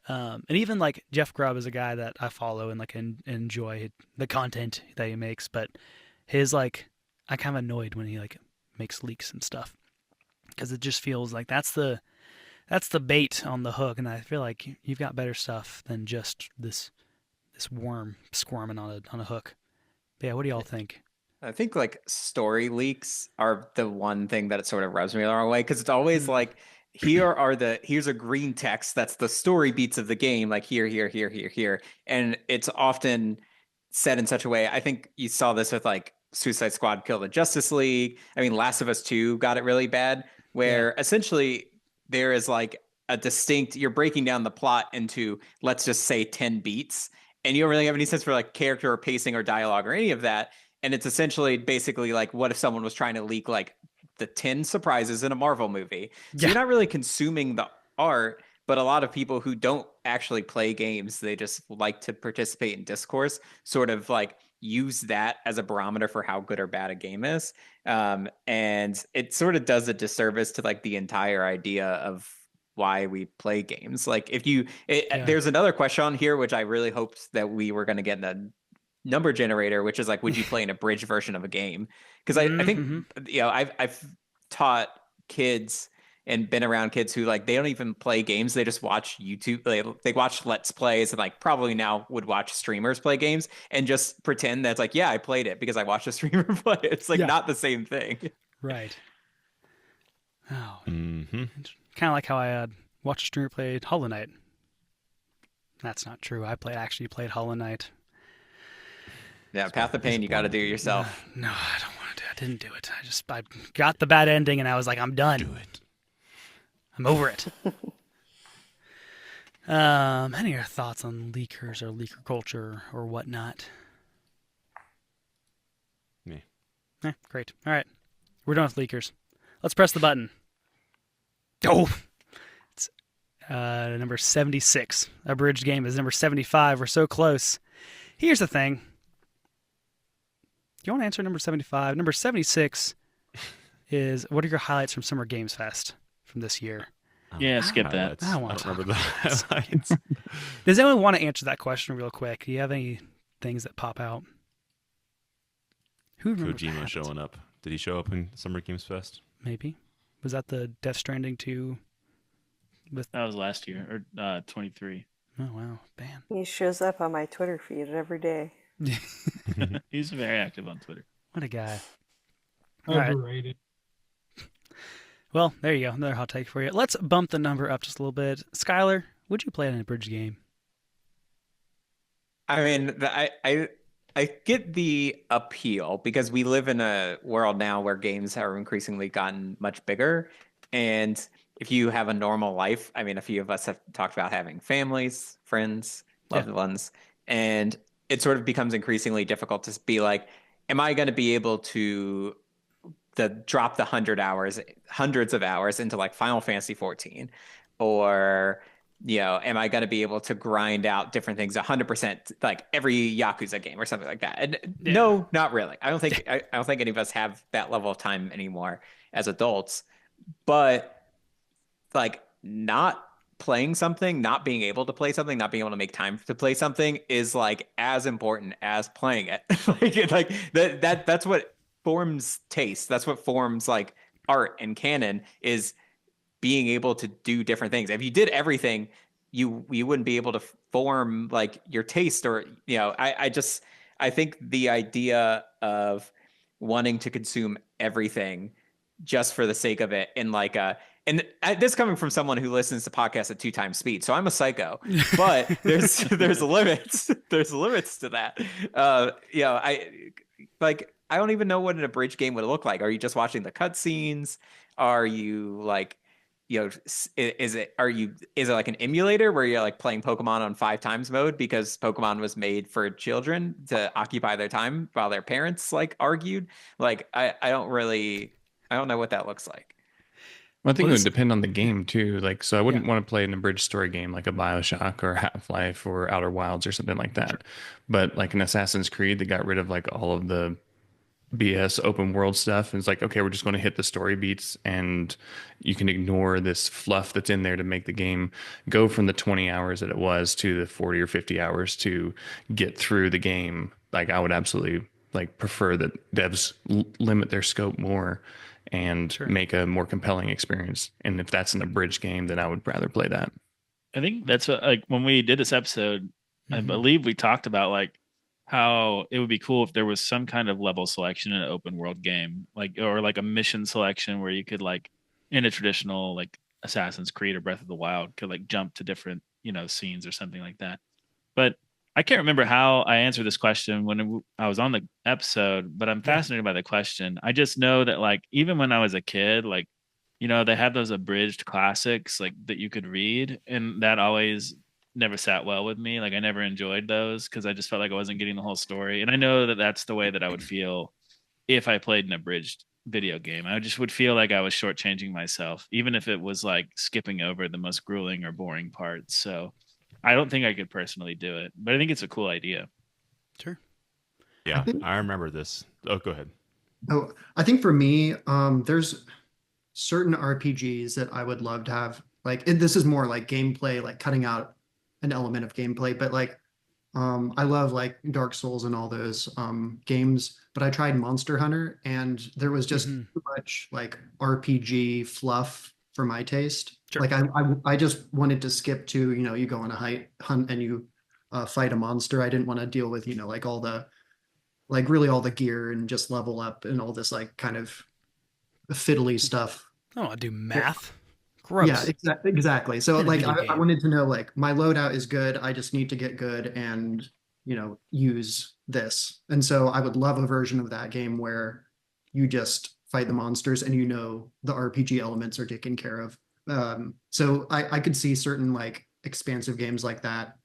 And even like Jeff Grubb is a guy that I follow and like enjoy the content that he makes, but his like, I kind of annoyed when he like makes leaks and stuff because it just feels like that's the bait on the hook. And I feel like you've got better stuff than just this worm squirming on a hook. But yeah, what do y'all think? I think like story leaks are the one thing that it sort of rubs me the wrong way because it's always like here's a green text that's the story beats of the game, like here, and it's often said in such a way. I think you saw this with like Suicide Squad Kill the Justice League. I mean, Last of Us 2 got it really bad, where essentially there is like a distinct, you're breaking down the plot into, let's just say 10 beats. And you don't really have any sense for like character or pacing or dialogue or any of that. And it's essentially basically like, what if someone was trying to leak like the 10 surprises in a Marvel movie? So you're not really consuming the art, but a lot of people who don't actually play games, they just like to participate in discourse, sort of like use that as a barometer for how good or bad a game is. And it sort of does a disservice to like the entire idea of why we play games. Like if there's another question on here, which I really hoped that we were going to get in a number generator, which is like, would you play an abridged version of a game? Because I think, you know, I've taught kids and been around kids who like, they don't even play games. They just watch YouTube. They watch Let's Plays and like probably now would watch streamers play games and just pretend that's like, yeah, I played it because I watched a streamer play it. It's like not the same thing. Right. Oh, kind of like how I watched a streamer play Hollow Knight. That's not true. I actually played Hollow Knight. Yeah, Path of Pain, you got to do it yourself. No, I don't want to. I didn't do it. I got the bad ending and I was like, I'm done. Do it. I'm over it. Any of your thoughts on leakers or leaker culture or whatnot? Me. Great. All right. We're done with leakers. Let's press the button. Oh! It's number 76. Abridged game is number 75. We're so close. Here's the thing. Do you want to answer number 75? Number 76 is, what are your highlights from Summer Games Fest from this year? Yeah, skip that. I don't remember the highlights. Does anyone want to answer that question real quick? Do you have any things that pop out? Who remembers Kojima showing up? Did he show up in Summer Games Fest? Maybe. Was that the Death Stranding 2? That was last year, or 23. Oh, wow. Man. He shows up on my Twitter feed every day. He's very active on Twitter. What a guy. Overrated. Right. Well, there you go. Another hot take for you. Let's bump the number up just a little bit. Skylar, would you play it in a bridge game? I mean, I get the appeal because we live in a world now where games have increasingly gotten much bigger. And if you have a normal life, I mean, a few of us have talked about having families, friends, loved ones, and it sort of becomes increasingly difficult to be like, am I going to be able to drop the hundreds of hours into like Final Fantasy 14, or am I going to be able to grind out different things 100% like every Yakuza game or something like that? And no, not really. I don't think any of us have that level of time anymore as adults. But like not playing something, not being able to play something, not being able to make time to play something is like as important as playing it. like that's what forms taste. That's what forms like art and canon, is being able to do different things. If you did everything, you wouldn't be able to form like your taste, or I think the idea of wanting to consume everything just for the sake of it in like and this coming from someone who listens to podcasts at 2 times speed, so I'm a psycho. But there's limits. There's limits to that. I don't even know what an abridged game would look like. Are you just watching the cutscenes? Are you like, is it like an emulator where you're like playing Pokemon on 5 times mode because Pokemon was made for children to occupy their time while their parents like argued? Like I don't know what that looks like. Well, I think it would depend on the game too. Like, so I wouldn't want to play an abridged story game like a BioShock or Half-Life or Outer Wilds or something like that. Sure. But like an Assassin's Creed that got rid of like all of the BS open world stuff, and it's like, okay, we're just going to hit the story beats, and you can ignore this fluff that's in there to make the game go from the 20 hours that it was to the 40 or 50 hours to get through the game. Like, I would absolutely like prefer that devs limit their scope more and make a more compelling experience. And if that's an abridged game, then I would rather play that. I think that's what, like when we did this episode, I believe we talked about like how it would be cool if there was some kind of level selection in an open world game, like, or like a mission selection where you could like in a traditional like Assassin's Creed or Breath of the Wild could like jump to different, scenes or something like that. But I can't remember how I answered this question when I was on the episode, but I'm fascinated by the question. I just know that like, even when I was a kid, like, they had those abridged classics like that you could read, and that always never sat well with me. Like I never enjoyed those because I just felt like I wasn't getting the whole story. And I know that that's the way that I would feel if I played an abridged video game. I just would feel like I was shortchanging myself, even if it was like skipping over the most grueling or boring parts. So I don't think I could personally do it, but I think it's a cool idea. Sure. Yeah, I remember this. Oh, go ahead. Oh, I think for me, there's certain RPGs that I would love to have. Like, this is more like gameplay, like cutting out an element of gameplay, but like, I love like Dark Souls and all those games, but I tried Monster Hunter and there was just too much like RPG fluff for my taste. Sure. Like I just wanted to skip to, you go on a hunt and you fight a monster. I didn't want to deal with, like all the, like really all the gear and just level up and all this like kind of fiddly stuff. I don't want to do math. Gross. Yeah, exactly. So like I wanted to know like my loadout is good. I just need to get good and, use this. And so I would love a version of that game where you just fight the monsters and the RPG elements are taken care of. So I could see certain like expansive games like that.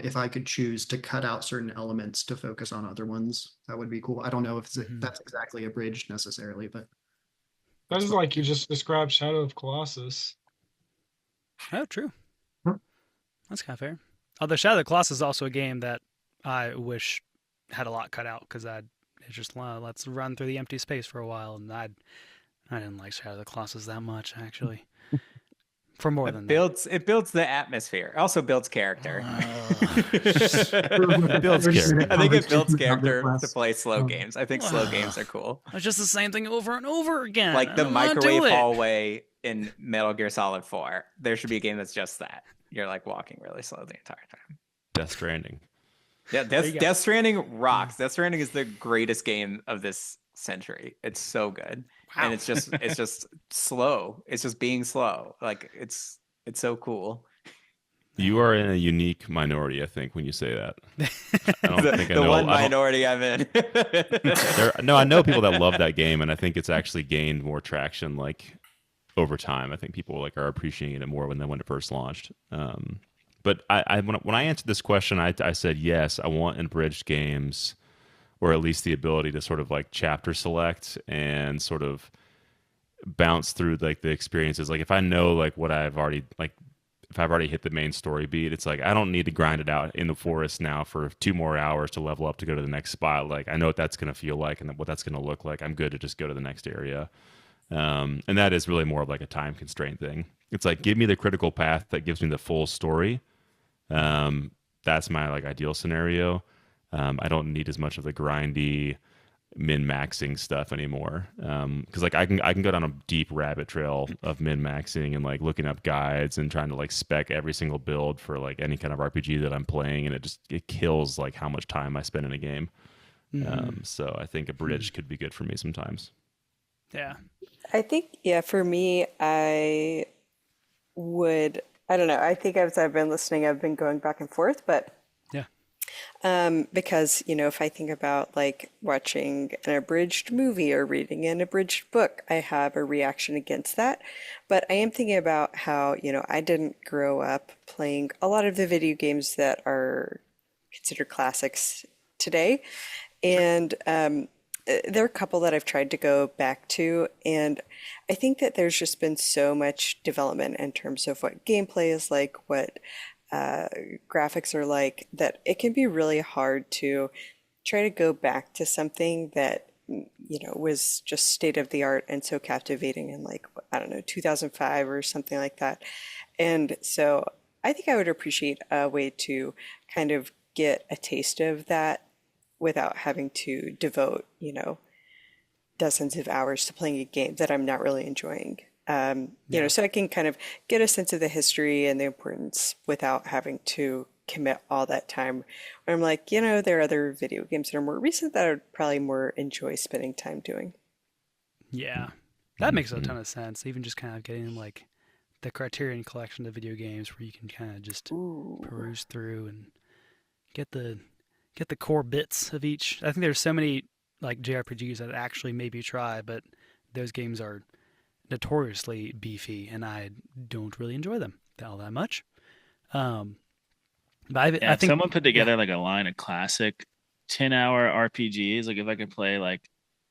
If I could choose to cut out certain elements to focus on other ones, that would be cool. I don't know if that's exactly abridged necessarily, but that is like you just described Shadow of Colossus. Oh, true. That's kind of fair. Although Shadow of the Colossus is also a game that I wish had a lot cut out because it's just let's run through the empty space for a while, and I didn't like Shadow of the Colossus that much actually. for more than that. It builds the atmosphere. It also builds character. It builds character. I think it builds character to play slow games. I think slow games are cool. It's just the same thing over and over again. Like the microwave hallway in Metal Gear Solid 4. There should be a game that's just that. You're like walking really slow the entire time. Death Stranding. Yeah, Death Stranding rocks. Death Stranding is the greatest game of this century. It's so good. Wow. And it's just slow. It's just being slow. Like it's so cool. You are in a unique minority, I think, when you say that. I don't think I know. The one minority I'm in. I know people that love that game, and I think it's actually gained more traction like over time. I think people like are appreciating it more when it first launched. But when I answered this question, I said yes. I want abridged games, or at least the ability to sort of like chapter select and sort of bounce through like the experiences. Like if I know like what I've already like. If I've already hit the main story beat, it's like I don't need to grind it out in the forest now for 2 more hours to level up to go to the next spot. Like I know what that's going to feel like and what that's going to look like. I'm good to just go to the next area. And that is really more of like a time constraint thing. It's like give me the critical path that gives me the full story. That's my like ideal scenario. I don't need as much of the grindy min-maxing stuff anymore, because like I can go down a deep rabbit trail of min-maxing and like looking up guides and trying to like spec every single build for like any kind of RPG that I'm playing, and it kills like how much time I spend in a game. So I think a bridge could be good for me sometimes. Yeah, I think for me I don't know, I think as I've been listening I've been going back and forth, but because, if I think about like watching an abridged movie or reading an abridged book, I have a reaction against that. But I am thinking about how, I didn't grow up playing a lot of the video games that are considered classics today. And there are a couple that I've tried to go back to. And I think that there's just been so much development in terms of what gameplay is like, what graphics are like, that it can be really hard to try to go back to something that was just state of the art and so captivating in like, I don't know, 2005 or something like that. And so I think I would appreciate a way to kind of get a taste of that without having to devote dozens of hours to playing a game that I'm not really enjoying. So I can kind of get a sense of the history and the importance without having to commit all that time. Where I'm like, there are other video games that are more recent that I would probably more enjoy spending time doing. Yeah, that makes a ton of sense. Even just kind of getting like the Criterion collection of video games where you can kind of just peruse through and get the core bits of each. I think there's so many like JRPGs that actually maybe try, but those games are notoriously beefy, and I don't really enjoy them all that much. But I think someone put together like a line of classic 10-hour RPGs. Like if I could play like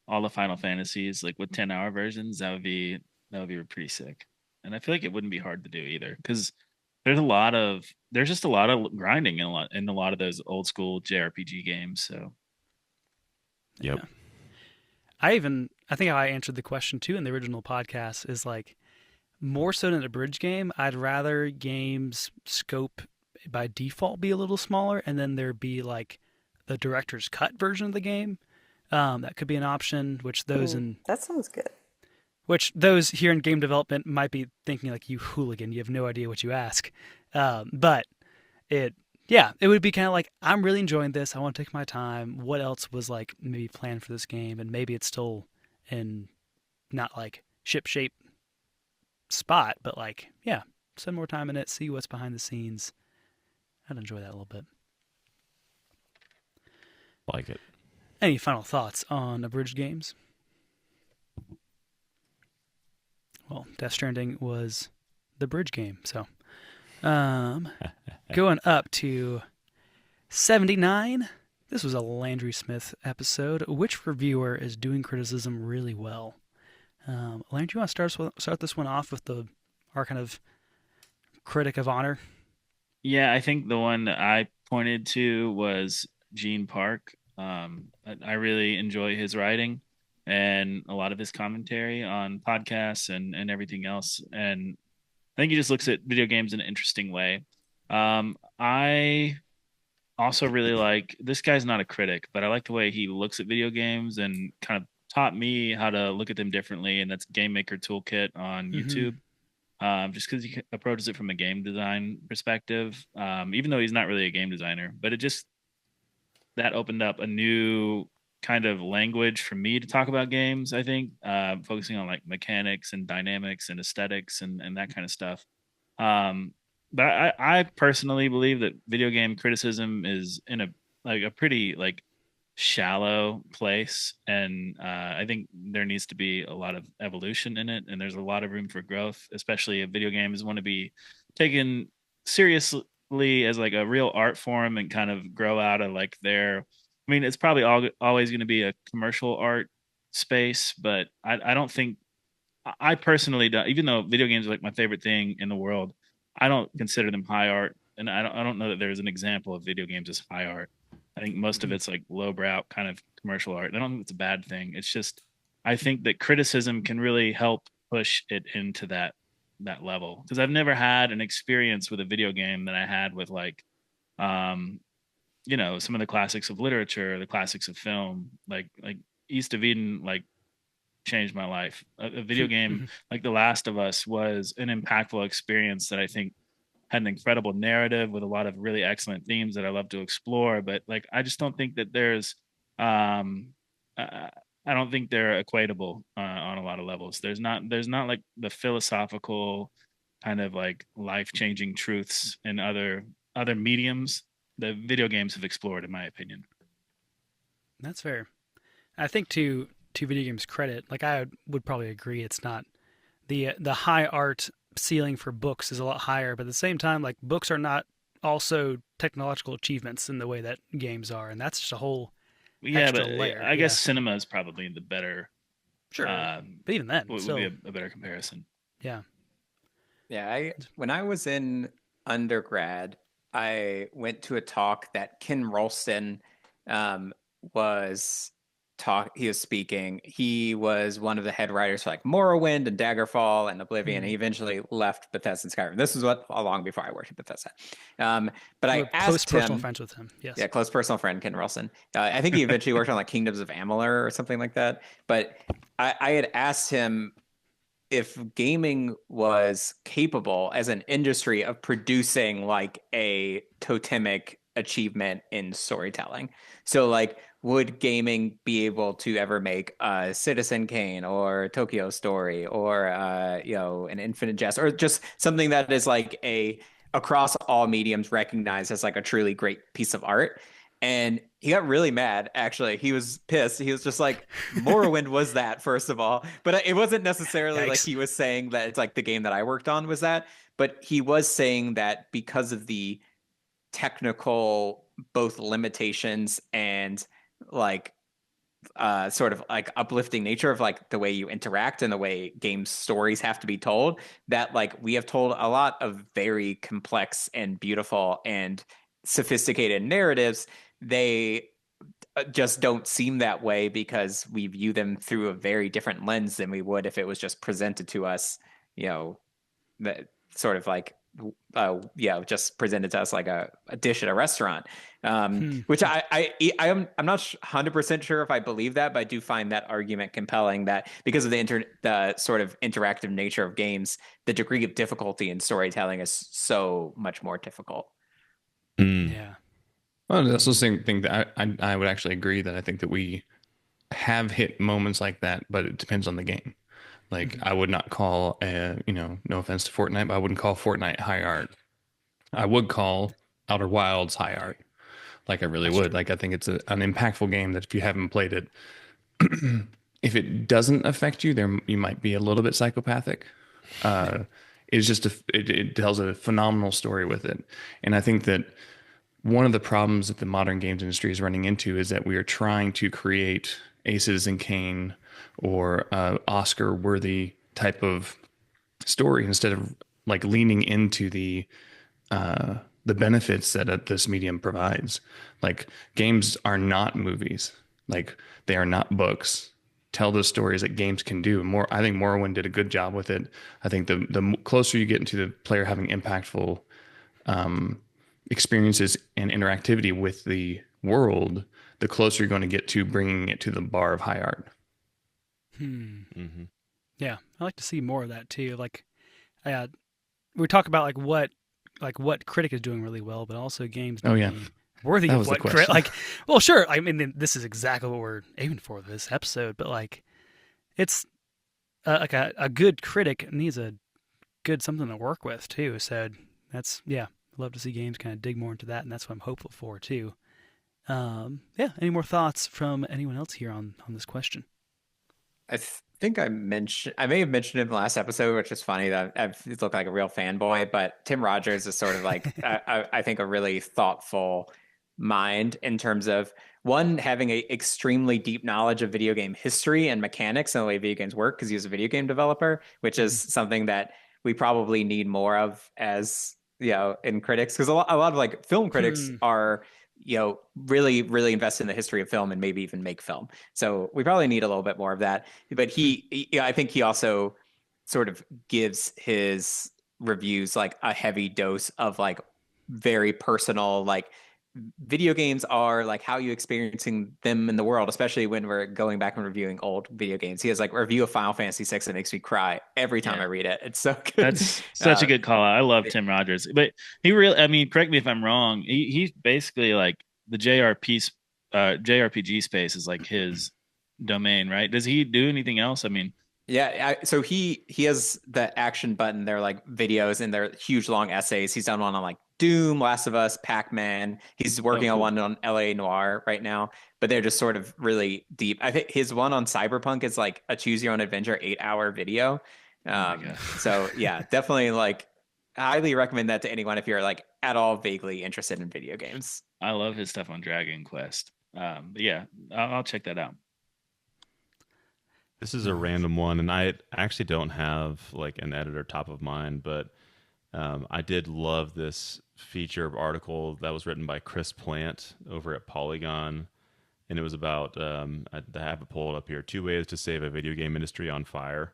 all the Final Fantasies like with 10-hour versions, that would be pretty sick. And I feel like it wouldn't be hard to do either, because there's just a lot of grinding in a lot of those old school JRPG games. So yep. Yeah. I think how I answered the question too in the original podcast is like, more so than a bridge game, I'd rather games scope by default be a little smaller, and then there be like the director's cut version of the game. That could be an option, that sounds good. Which those here in game development might be thinking like, you hooligan, you have no idea what you ask. But it would be kind of like, I'm really enjoying this. I want to take my time. What else was like maybe planned for this game? And maybe it's still in not like ship-shape spot, but like, spend more time in it, see what's behind the scenes. I'd enjoy that a little bit. Like it. Any final thoughts on abridged games? Well, Death Stranding was the bridge game, so going up to 79. This was a Landry Smith episode. Which reviewer is doing criticism really well? Landry, do you want to start this one off with our kind of critic of honor? Yeah, I think the one that I pointed to was Gene Park. I really enjoy his writing and a lot of his commentary on podcasts and everything else. And I think he just looks at video games in an interesting way. I also really like this guy's not a critic, but I like the way he looks at video games and kind of taught me how to look at them differently. And that's Game Maker Toolkit on YouTube. Just because he approaches it from a game design perspective, even though he's not really a game designer, but it just that opened up a new kind of language for me to talk about games. I think focusing on like mechanics and dynamics and aesthetics and that kind of stuff. But I personally believe that video game criticism is in a pretty like shallow place, and I think there needs to be a lot of evolution in it, and there's a lot of room for growth, especially if video games want to be taken seriously as like a real art form and kind of grow out of like their. I mean, it's probably always going to be a commercial art space, but I don't think I personally don't. Even though video games are like my favorite thing in the world, I don't consider them high art, and I don't know that there's an example of video games as high art. I think most of it's like lowbrow kind of commercial art. I don't think it's a bad thing. It's just I think that criticism can really help push it into that level, because I've never had an experience with a video game that I had with like some of the classics of literature, the classics of film, like East of Eden, like changed my life. A video game like The Last of Us was an impactful experience that I think had an incredible narrative with a lot of really excellent themes that I love to explore. But like, I just don't think that there's, I don't think they're equatable on a lot of levels. There's not like the philosophical kind of like life-changing truths in other mediums that video games have explored, in my opinion. That's fair. I think to video games credit, like I would probably agree, it's not the high art ceiling for books is a lot higher, but at the same time, like books are not also technological achievements in the way that games are, and that's just a whole extra layer. I guess cinema is probably the better. Sure, but even then, would be a better comparison. Yeah. When I was in undergrad, I went to a talk that Ken Ralston he was speaking. He was one of the head writers for like Morrowind and Daggerfall and Oblivion. He eventually left Bethesda and Skyrim. This was long before I worked at Bethesda. But I asked close personal friends with him. Yes. Yeah, close personal friend, Ken Ralston. I think he eventually worked on like Kingdoms of Amalur or something like that. But I had asked him if gaming was capable as an industry of producing like a totemic achievement in storytelling. So like, would gaming be able to ever make a Citizen Kane or Tokyo Story or an Infinite Jest, or just something that is like across all mediums recognized as like a truly great piece of art? And he got really mad, actually. He was pissed. He was just like, Morrowind was that, first of all. But it wasn't necessarily like he was saying that it's like the game that I worked on was that. But he was saying that because of the technical both limitations and like sort of like uplifting nature of like the way you interact and the way game stories have to be told, that like we have told a lot of very complex and beautiful and sophisticated narratives. They just don't seem that way because we view them through a very different lens than we would if it was just presented to us, that sort of like just presented to us like a dish at a restaurant, which I'm not 100% sure if I believe that, but I do find that argument compelling, that because of the sort of interactive nature of games, the degree of difficulty in storytelling is so much more difficult. Yeah. Well, that's the same thing that I would actually agree that I think that we have hit moments like that, but it depends on the game. Like I would not call no offense to Fortnite, but I wouldn't call Fortnite high art. I would call Outer Wilds high art. Like I really would. Like I think it's an impactful game that if you haven't played it, if it doesn't affect you, you might be a little bit psychopathic. It's just it tells a phenomenal story with it. And I think that one of the problems that the modern games industry is running into is that we are trying to create a Citizen Kane or Oscar-worthy type of story instead of like leaning into the benefits that this medium provides. Like games are not movies. Like they are not books. tell those stories that games can do. I think Morrowind did a good job with it. I think the closer you get into the player having impactful experiences and interactivity with the world, the closer you're going to get to bringing it to the bar of high art. Mm-hmm. Yeah, I like to see more of that too. Like, we talk about what critic is doing really well, but also games. Worthy of what critic? Like, well, sure. I mean, this is exactly what we're aiming for this episode, but like, it's like a good critic needs a good something to work with too. So that's I'd love to see games kind of dig more into that, and that's what I'm hopeful for too. Any more thoughts from anyone else here on this question? I think I may have mentioned it in the last episode, which is funny that I've looked like a real fanboy, but Tim Rogers is sort of like, I think a really thoughtful mind in terms of one, having a extremely deep knowledge of video game history and mechanics and the way video games work, because he was a video game developer, which is something that we probably need more of as, in critics, because a lot of like film critics are, really, really invest in the history of film and maybe even make film. So we probably need a little bit more of that. But I think he also sort of gives his reviews like a heavy dose of like very personal, like video games are like how you experiencing them in the world, especially when we're going back and reviewing old video games. He has like a review of Final Fantasy VI that makes me cry every time I read it. It's so good. That's such a good call out. I love Tim Rogers, but he really, I mean, correct me if I'm wrong. He's basically like the JRPG space is like his domain, right? Does he do anything else? I mean, so he has the action button. They're like videos and they're huge long essays. He's done one on like Doom, Last of Us, Pac-Man. He's working on one on LA Noire right now, but they're just sort of really deep. I think his one on Cyberpunk is like a choose your own adventure 8-hour video. So definitely like highly recommend that to anyone if you're like at all vaguely interested in video games. I love his stuff on Dragon Quest. I'll check that out. This is a random one, and I actually don't have like an editor top of mind, but I did love this feature article that was written by Chris Plant over at Polygon, and it was about I have it pulled up here: 2 ways to save a video game industry on fire.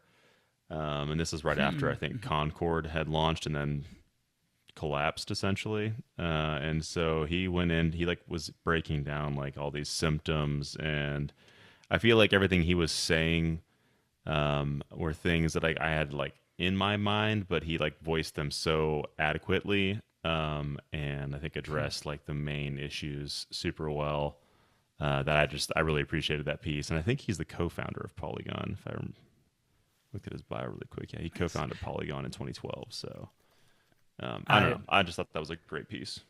And this is right after I think Concord had launched and then collapsed essentially. And so he went in, he like was breaking down like all these symptoms, and I feel like everything he was saying were things that I had like in my mind, but he like voiced them so adequately, and I think addressed like the main issues super well, that I really appreciated that piece. And I think he's the co-founder of Polygon. If I looked at his bio really quick, he co-founded Polygon in 2012. So I don't know. I just thought that was a great piece.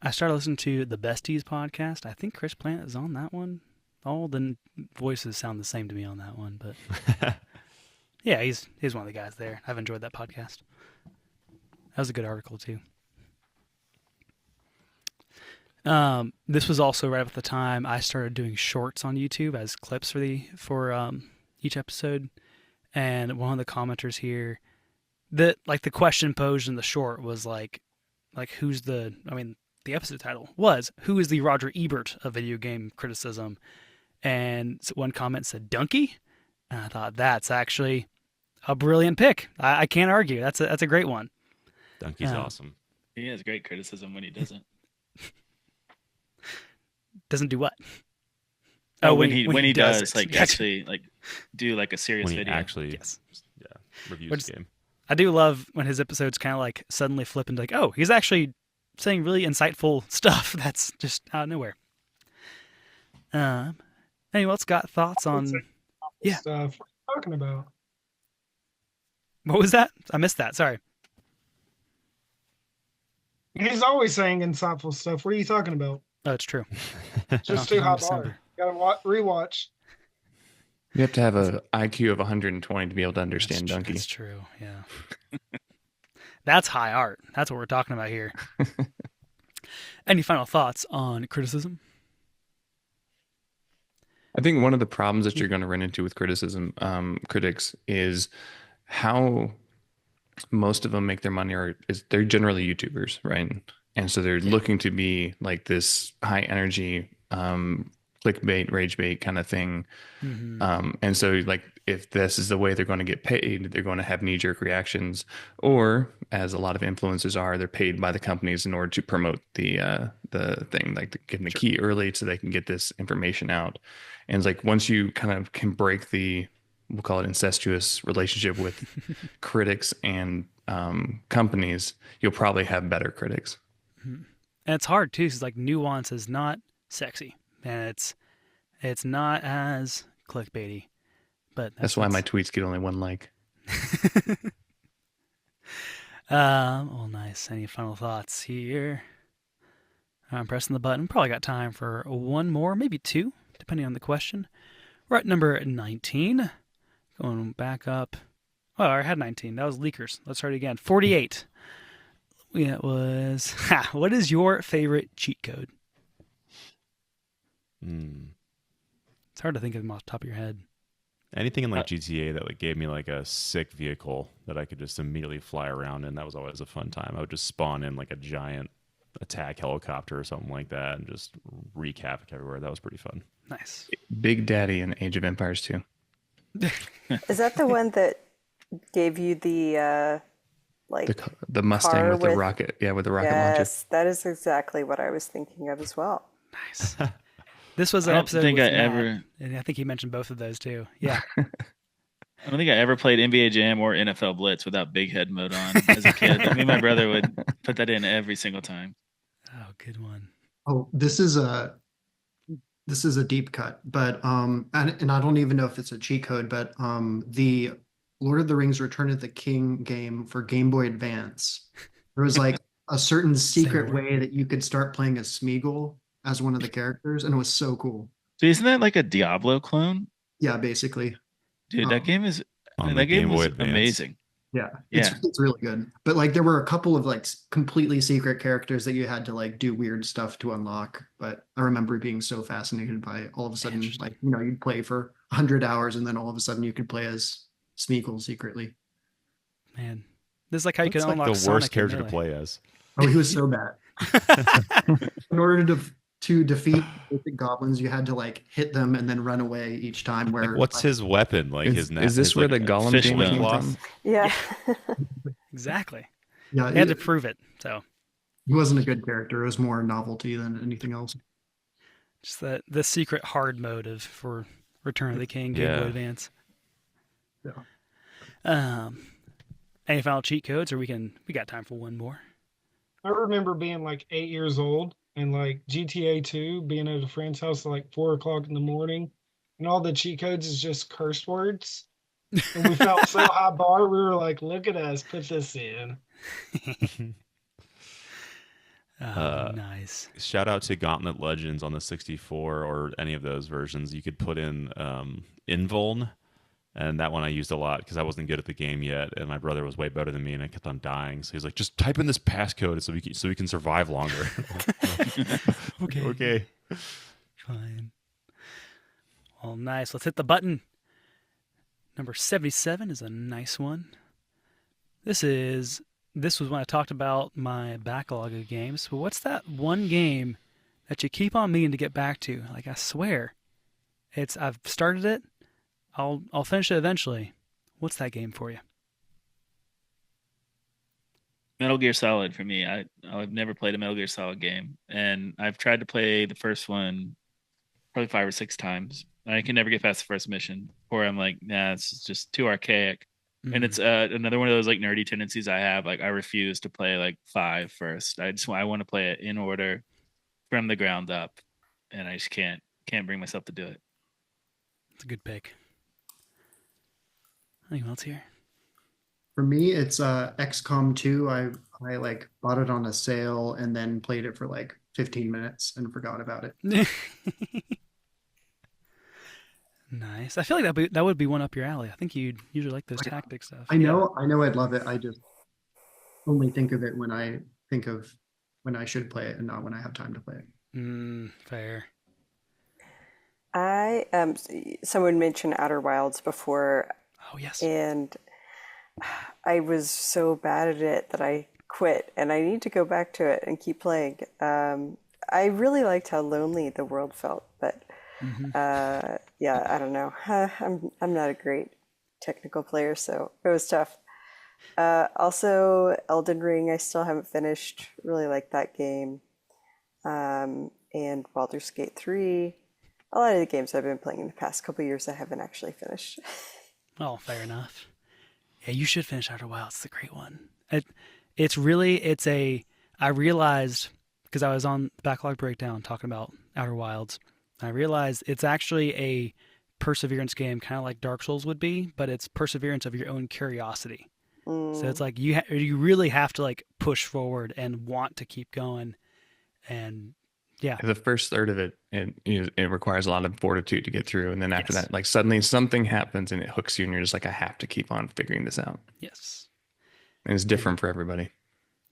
I started listening to the Besties podcast. I think Chris Plant is on that one. All the voices sound the same to me on that one, but yeah, he's one of the guys there. I've enjoyed that podcast. That was a good article too. This was also right at the time I started doing shorts on YouTube as clips for each episode, and one of the commenters here, that like the question posed in the short was like who's the episode title was who is the Roger Ebert of video game criticism. And one comment said Donkey, and I thought that's actually a brilliant pick. I can't argue. That's a great one. Donkey's awesome. He has great criticism when he doesn't. Doesn't do what? When he does like actually like do like a serious when he video. Actually, reviews the game. I do love when his episodes kind of like suddenly flip into like, oh, he's actually saying really insightful stuff that's just out of nowhere. Anyone else got thoughts on stuff? What are you talking about? What was that? I missed that. Sorry. He's always saying insightful stuff. What are you talking about? Oh, it's true. Just too hot bar. Gotta rewatch. You have to have an IQ of 120 to be able to understand Donkey. That's true, yeah. That's high art. That's what we're talking about here. Any final thoughts on criticism? I think one of the problems that you're going to run into with criticism, critics, is how most of them make their money is they're generally YouTubers, right? And so they're looking to be like this high energy clickbait, rage bait kind of thing. And so like if this is the way they're going to get paid, they're going to have knee-jerk reactions, or as a lot of influencers are, they're paid by the companies in order to promote the thing, like getting the key early so they can get this information out. And it's like once you kind of can break the, we'll call it incestuous relationship with critics and companies, you'll probably have better critics. And it's hard too, because like nuance is not sexy, and it's not as clickbaity. But that's why my tweets get only 1 like. Well, nice. Any final thoughts here? I'm pressing the button. Probably got time for one more, maybe 2, depending on the question. We're at number 19. Going back up. Oh, I had 19. That was leakers. Let's start again. 48. It was. What is your favorite cheat code? It's hard to think of them off the top of your head. Anything in like GTA that like gave me like a sick vehicle that I could just immediately fly around in, that was always a fun time. I would just spawn in like a giant attack helicopter or something like that and just wreak havoc everywhere. That was pretty fun. Nice. Big Daddy in Age of Empires 2. Is that the one that gave you the the Mustang with the rocket? Yeah, with the rocket launcher. Yes, that is exactly what I was thinking of as well. Nice. This was an episode with Matt, and I think he mentioned both of those too. Yeah. I don't think I ever played NBA Jam or NFL Blitz without Big Head mode on as a kid. Me and my brother would put that in every single time. Oh, good one. Oh, this is a deep cut, but and I don't even know if it's a cheat code, but the Lord of the Rings Return of the King game for Game Boy Advance, there was like a certain secret way that you could start playing as Smeagol as one of the characters, and it was so cool. So isn't that like a Diablo clone? Yeah, basically. Dude, that game is amazing. Yeah, it's really good. But like there were a couple of like completely secret characters that you had to like do weird stuff to unlock. But I remember being so fascinated by all of a sudden, like, you know, you'd play for 100 hours and then all of a sudden you could play as Smeagol secretly. Man, this is like how you can unlock like the Sonic worst character to play as. Oh, he was so bad. In order to defeat the goblins, you had to like hit them and then run away each time. Where like, what's his weapon? Like is this where the Gollum game came from? Yeah. Exactly. Yeah, he had to prove it. So he wasn't a good character. It was more novelty than anything else. Just the secret hard mode for Return of the King Game Boy Advance. Yeah. Any final cheat codes, or we got time for one more? I remember being like 8 years old and like GTA 2, being at a friend's house at like 4 o'clock in the morning, and all the cheat codes is just curse words. And we felt so high bar, we were like, look at us, put this in. Nice. Shout out to Gauntlet Legends on the 64 or any of those versions. You could put in Invuln, and that one I used a lot because I wasn't good at the game yet, and my brother was way better than me, and I kept on dying. So he's like, just type in this passcode so we can survive longer. Okay. Fine. Well, nice. Let's hit the button. Number 77 is a nice one. This was when I talked about my backlog of games. But what's that one game that you keep on meaning to get back to? Like, I swear, I've started it. I'll finish it eventually. What's that game for you? Metal Gear Solid for me. I've never played a Metal Gear Solid game, and I've tried to play the first one probably 5 or 6 times. I can never get past the first mission, or I'm like, nah, it's just too archaic. Mm-hmm. And it's another one of those like nerdy tendencies I have. Like, I refuse to play like 5 first. I want to play it in order from the ground up, and I just can't bring myself to do it. It's a good pick. Anyone else here? For me, it's XCOM 2. I like bought it on a sale and then played it for like 15 minutes and forgot about it. Nice. I feel like that would be one up your alley. I think you'd usually like those tactic stuff. I know I'd love it. I just only think of it when I think of when I should play it and not when I have time to play it. Fair. Someone mentioned Outer Wilds before. Oh, yes. And I was so bad at it that I quit, and I need to go back to it and keep playing. I really liked how lonely the world felt, but Yeah, I don't know. I'm not a great technical player, so it was tough. Also, Elden Ring, I still haven't finished. Really like that game. And Baldur's Gate 3. A lot of the games I've been playing in the past couple years I haven't actually finished. Oh, fair enough. Yeah, you should finish Outer Wilds. It's a great one. I realized, because I was on Backlog Breakdown talking about Outer Wilds, I realized it's actually a perseverance game, kind of like Dark Souls would be, but it's perseverance of your own curiosity. So it's like you really have to like push forward and want to keep going. And yeah, the first third of it requires a lot of fortitude to get through, and then after that, like suddenly something happens and it hooks you, and you're just like, I have to keep on figuring this out. Yes, and it's different for everybody.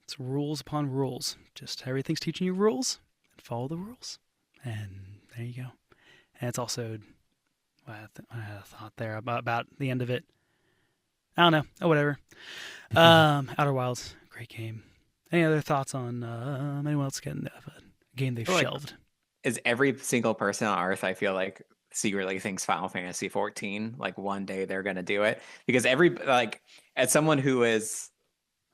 It's rules upon rules. Just everything's teaching you rules, and follow the rules, and there you go. And it's also, I had a thought there about the end of it. I don't know. Oh, whatever. Outer Wilds, great game. Any other thoughts on anyone else getting a game they've shelved? Is every single person on Earth, I feel like, secretly thinks Final Fantasy 14, like one day they're going to do it? Because as someone who is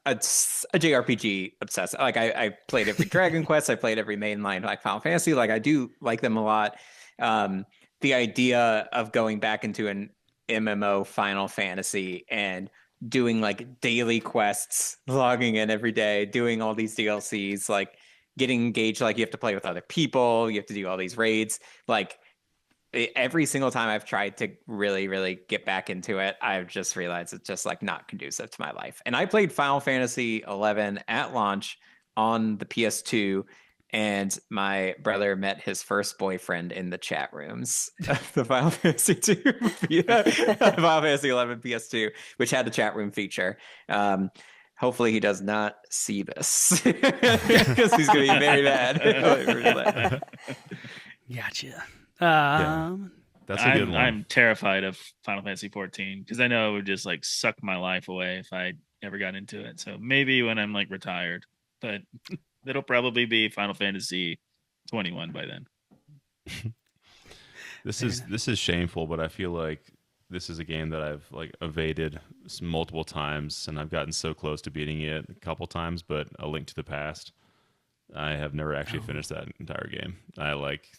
a JRPG obsessed, like I played every Dragon Quest, I played every mainline like Final Fantasy, like I do like them a lot. The idea of going back into an MMO Final Fantasy and doing like daily quests, logging in every day, doing all these DLCs, like getting engaged, like you have to play with other people, you have to do all these raids. Like every single time I've tried to really, really get back into it, I've just realized it's just like not conducive to my life. And I played Final Fantasy 11 at launch on the PS2, and my brother met his first boyfriend in the chat rooms of the Final Fantasy 2, Final Fantasy 11 PS2, which had the chat room feature. Hopefully he does not see this because he's going to be very mad. Gotcha. That's a good one. I'm terrified of Final Fantasy 14 because I know it would just like suck my life away if I ever got into it. So maybe when I'm like retired, but it'll probably be Final Fantasy 21 by then. This is shameful, but I feel like this is a game that I've like evaded multiple times, and I've gotten so close to beating it a couple times. But A Link to the Past, I have never actually finished that entire game. I'll like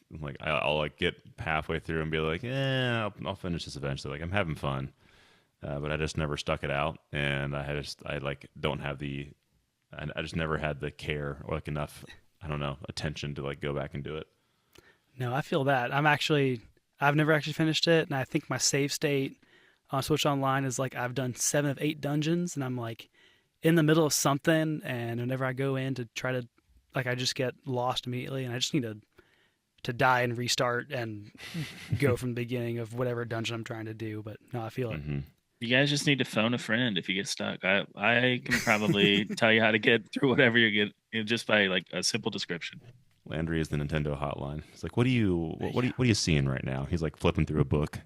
get halfway through and be like, I'll finish this eventually. Like I'm having fun, but I just never stuck it out, and I just never had the care or like enough, I don't know, attention to like go back and do it. No, I feel that. I've never actually finished it, and I think my save state on Switch Online is like I've done 7 of 8 dungeons, and I'm like in the middle of something, and whenever I go in to try to, like, I just get lost immediately, and I just need to die and restart and go from the beginning of whatever dungeon I'm trying to do. But no, I feel it. You guys just need to phone a friend if you get stuck. I can probably tell you how to get through whatever you get just by like a simple description. Landry is the Nintendo hotline. It's like, what are you seeing right now? He's like flipping through a book.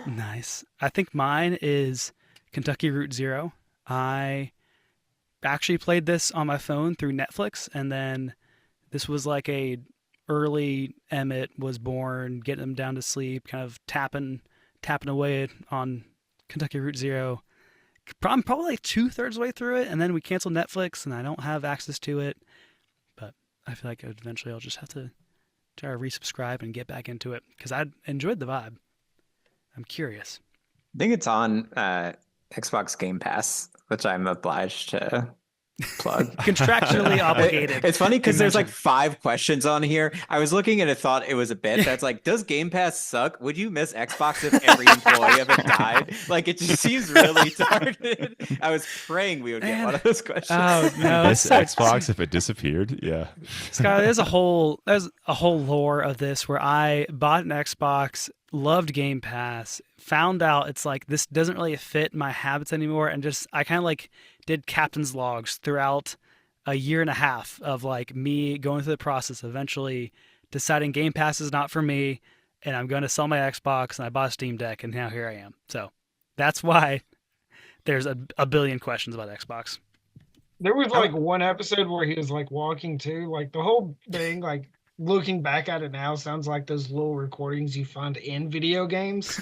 Nice. I think mine is Kentucky Route Zero. I actually played this on my phone through Netflix, and then this was like a early Emmett was born, getting him down to sleep, kind of tapping away on Kentucky Route Zero. I'm probably like 2/3 way through it, and then we canceled Netflix, and I don't have access to it. But I feel like eventually I'll just have to try to resubscribe and get back into it because I enjoyed the vibe. I'm curious. I think it's on Xbox Game Pass, which I'm obliged to plug. Contractually obligated. It's funny because there's like 5 questions on here. I was looking and I thought it was a bit. That's like, does Game Pass suck? Would you miss Xbox if every employee of it died? Like, it just seems really targeted. I was praying we would get one of those questions. Oh no, miss Xbox if it disappeared. Yeah, Skylar, there's a whole lore of this where I bought an Xbox, loved Game Pass, found out it's like this doesn't really fit my habits anymore, and just I kind of like did captain's logs throughout a year and a half of like me going through the process, eventually deciding Game Pass is not for me, and I'm going to sell my Xbox, and I bought a Steam Deck, and now here I am. So that's why there's a billion questions about Xbox. There was like one episode where he was like walking too, like the whole thing, like looking back at it now, sounds like those little recordings you find in video games.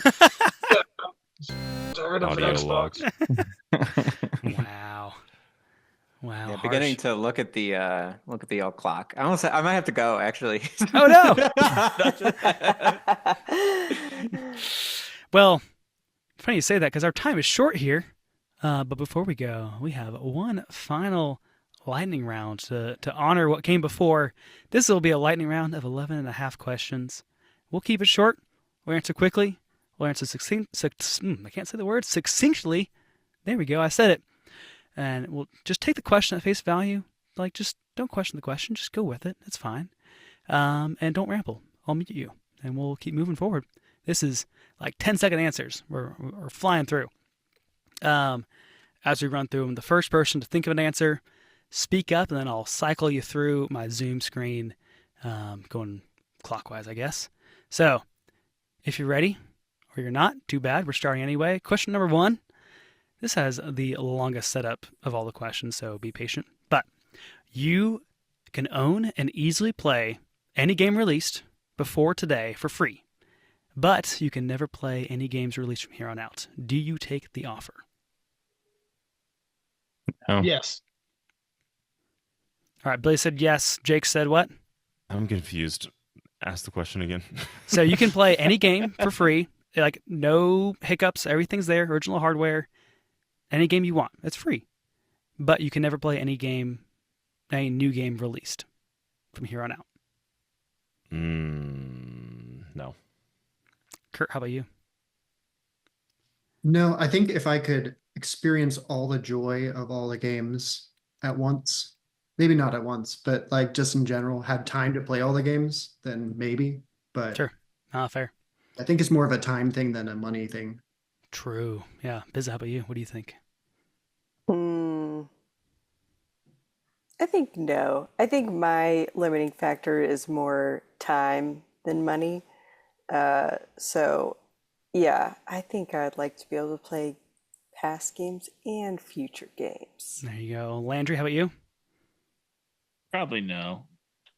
Audio logs. Wow. Wow. Yeah, beginning to look at the old clock. I might have to go actually. Oh no. Well, funny you say that because our time is short here. But before we go, we have one final lightning round to honor what came before. This will be a lightning round of 11 and a half questions. We'll keep it short. We'll answer quickly. We'll answer I can't say the word succinctly. There we go. I said it. And we'll just take the question at face value. Like, just don't question the question. Just go with it. It's fine. And don't ramble. I'll mute you. And we'll keep moving forward. This is like 10-second answers. We're flying through. As we run through them, the first person to think of an answer, speak up, and then I'll cycle you through my Zoom screen, going clockwise, I guess. So, if you're ready, or you're not, too bad. We're starting anyway. Question number 1. This has the longest setup of all the questions, so be patient. But you can own and easily play any game released before today for free, but you can never play any games released from here on out. Do you take the offer? Oh. Yes. All right, Billy said yes. Jake said what? I'm confused. Ask the question again. So you can play any game for free, like no hiccups, everything's there, original hardware, any game you want. It's free. But you can never play any new game released from here on out. No. Kurt, how about you? No, I think if I could experience all the joy of all the games at once, maybe not at once, but like just in general, had time to play all the games, then maybe. But Sure. Fair. I think it's more of a time thing than a money thing. True. Yeah. Biz, how about you? What do you think? I think no. I think my limiting factor is more time than money. So, yeah, I think I'd like to be able to play past games and future games. There you go. Landry, how about you? Probably no.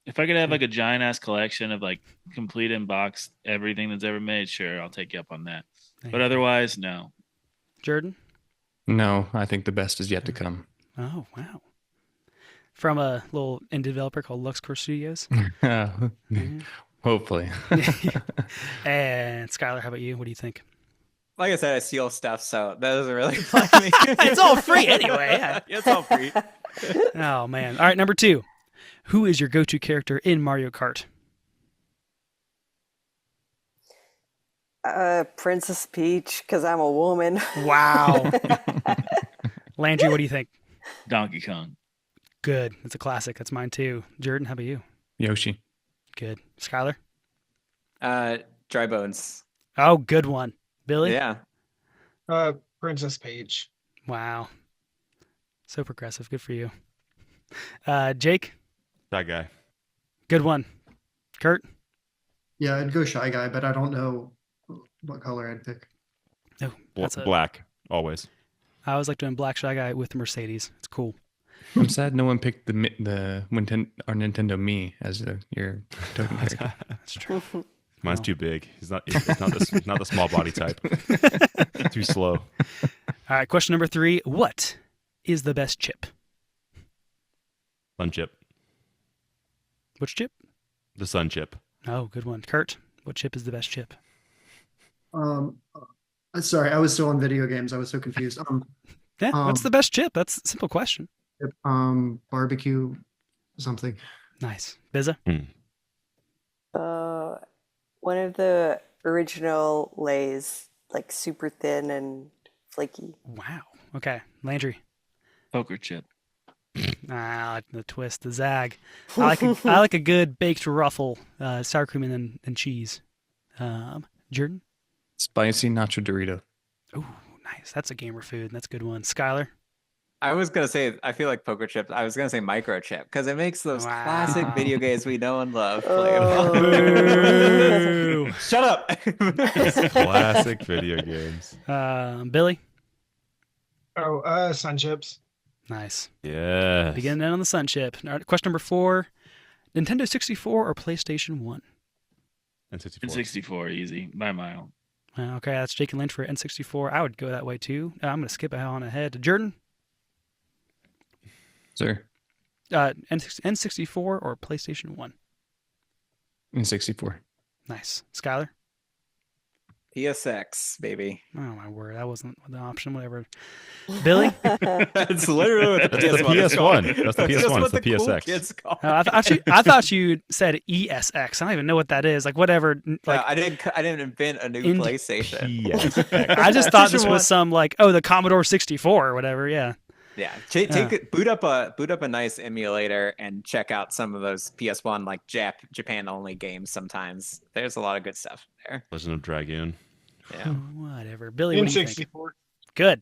If I could have like a giant ass collection of like complete in box everything that's ever made, sure, I'll take you up on that. But otherwise, no. Jordan? No, I think the best is yet to come. Oh, wow. From a little indie developer called LuxCore Studios. Hopefully. And Skylar, how about you? What do you think? Like I said, I steal stuff, so that doesn't really apply to me. It's all free anyway. Yeah. It's all free. Oh, man. All right, number 2. Who is your go-to character in Mario Kart? Princess Peach, because I'm a woman. Wow. Landry, what do you think? Donkey Kong. Good. It's a classic. That's mine too. Jordan, how about you? Yoshi. Good. Skylar? Dry Bones. Oh, good one. Billy? Yeah. Princess Peach. Wow. So progressive. Good for you. Jake? That guy. Good one. Kurt? Yeah, I'd go Shy Guy, but I don't know what color I'd pick. Oh, Black, always. I always like doing Black Shy Guy with the Mercedes. It's cool. I'm sad no one picked our Nintendo Me as your token character. That's true. Mine's too big. It's not the small body type. Too slow. All right, question number 3. What is the best chip? Sun chip. Which chip? The sun chip. Oh, good one. Kurt, what chip is the best chip? Sorry, I was still on video games. I was so confused. What's the best chip? That's a simple question. Barbecue something. Nice. Bizza? One of the original Lays, like super thin and flaky. Wow. Okay. Landry? Poker chip. I like the twist, the zag. I like a good baked ruffle, sour cream and cheese. Jordan? Spicy nacho Dorito. Ooh, nice. That's a gamer food. That's a good one. Skylar? I was going to say, I feel like poker chips. I was going to say microchip because it makes those classic video games we know and love playable. Shut up. Classic video games. Billy? Sun chips. Nice. Yeah. Beginning on the sun chip. All right, question number 4. Nintendo 64 or PlayStation 1? N64. N64, easy by a mile. Okay, that's Jake and Lynch for N64. I would go that way too. I'm going to skip on ahead to Jordan. Sir. N64 or PlayStation 1? N64. Nice. Skylar? PSX, baby. Oh, my word. That wasn't the option. Whatever. Billy? That's literally what the PS1. That's the PS1. It's the cool PSX. kids call I thought you said ESX. I don't even know what that is. Like whatever. Like I didn't invent a new PlayStation. PSX. I just thought this was some like the Commodore 64 or whatever. Yeah. Yeah, boot up a nice emulator and check out some of those PS1 like Japan only games. Sometimes there's a lot of good stuff there. Legend of Dragoon. Yeah, whatever. Billy, what do you think? N64. Good.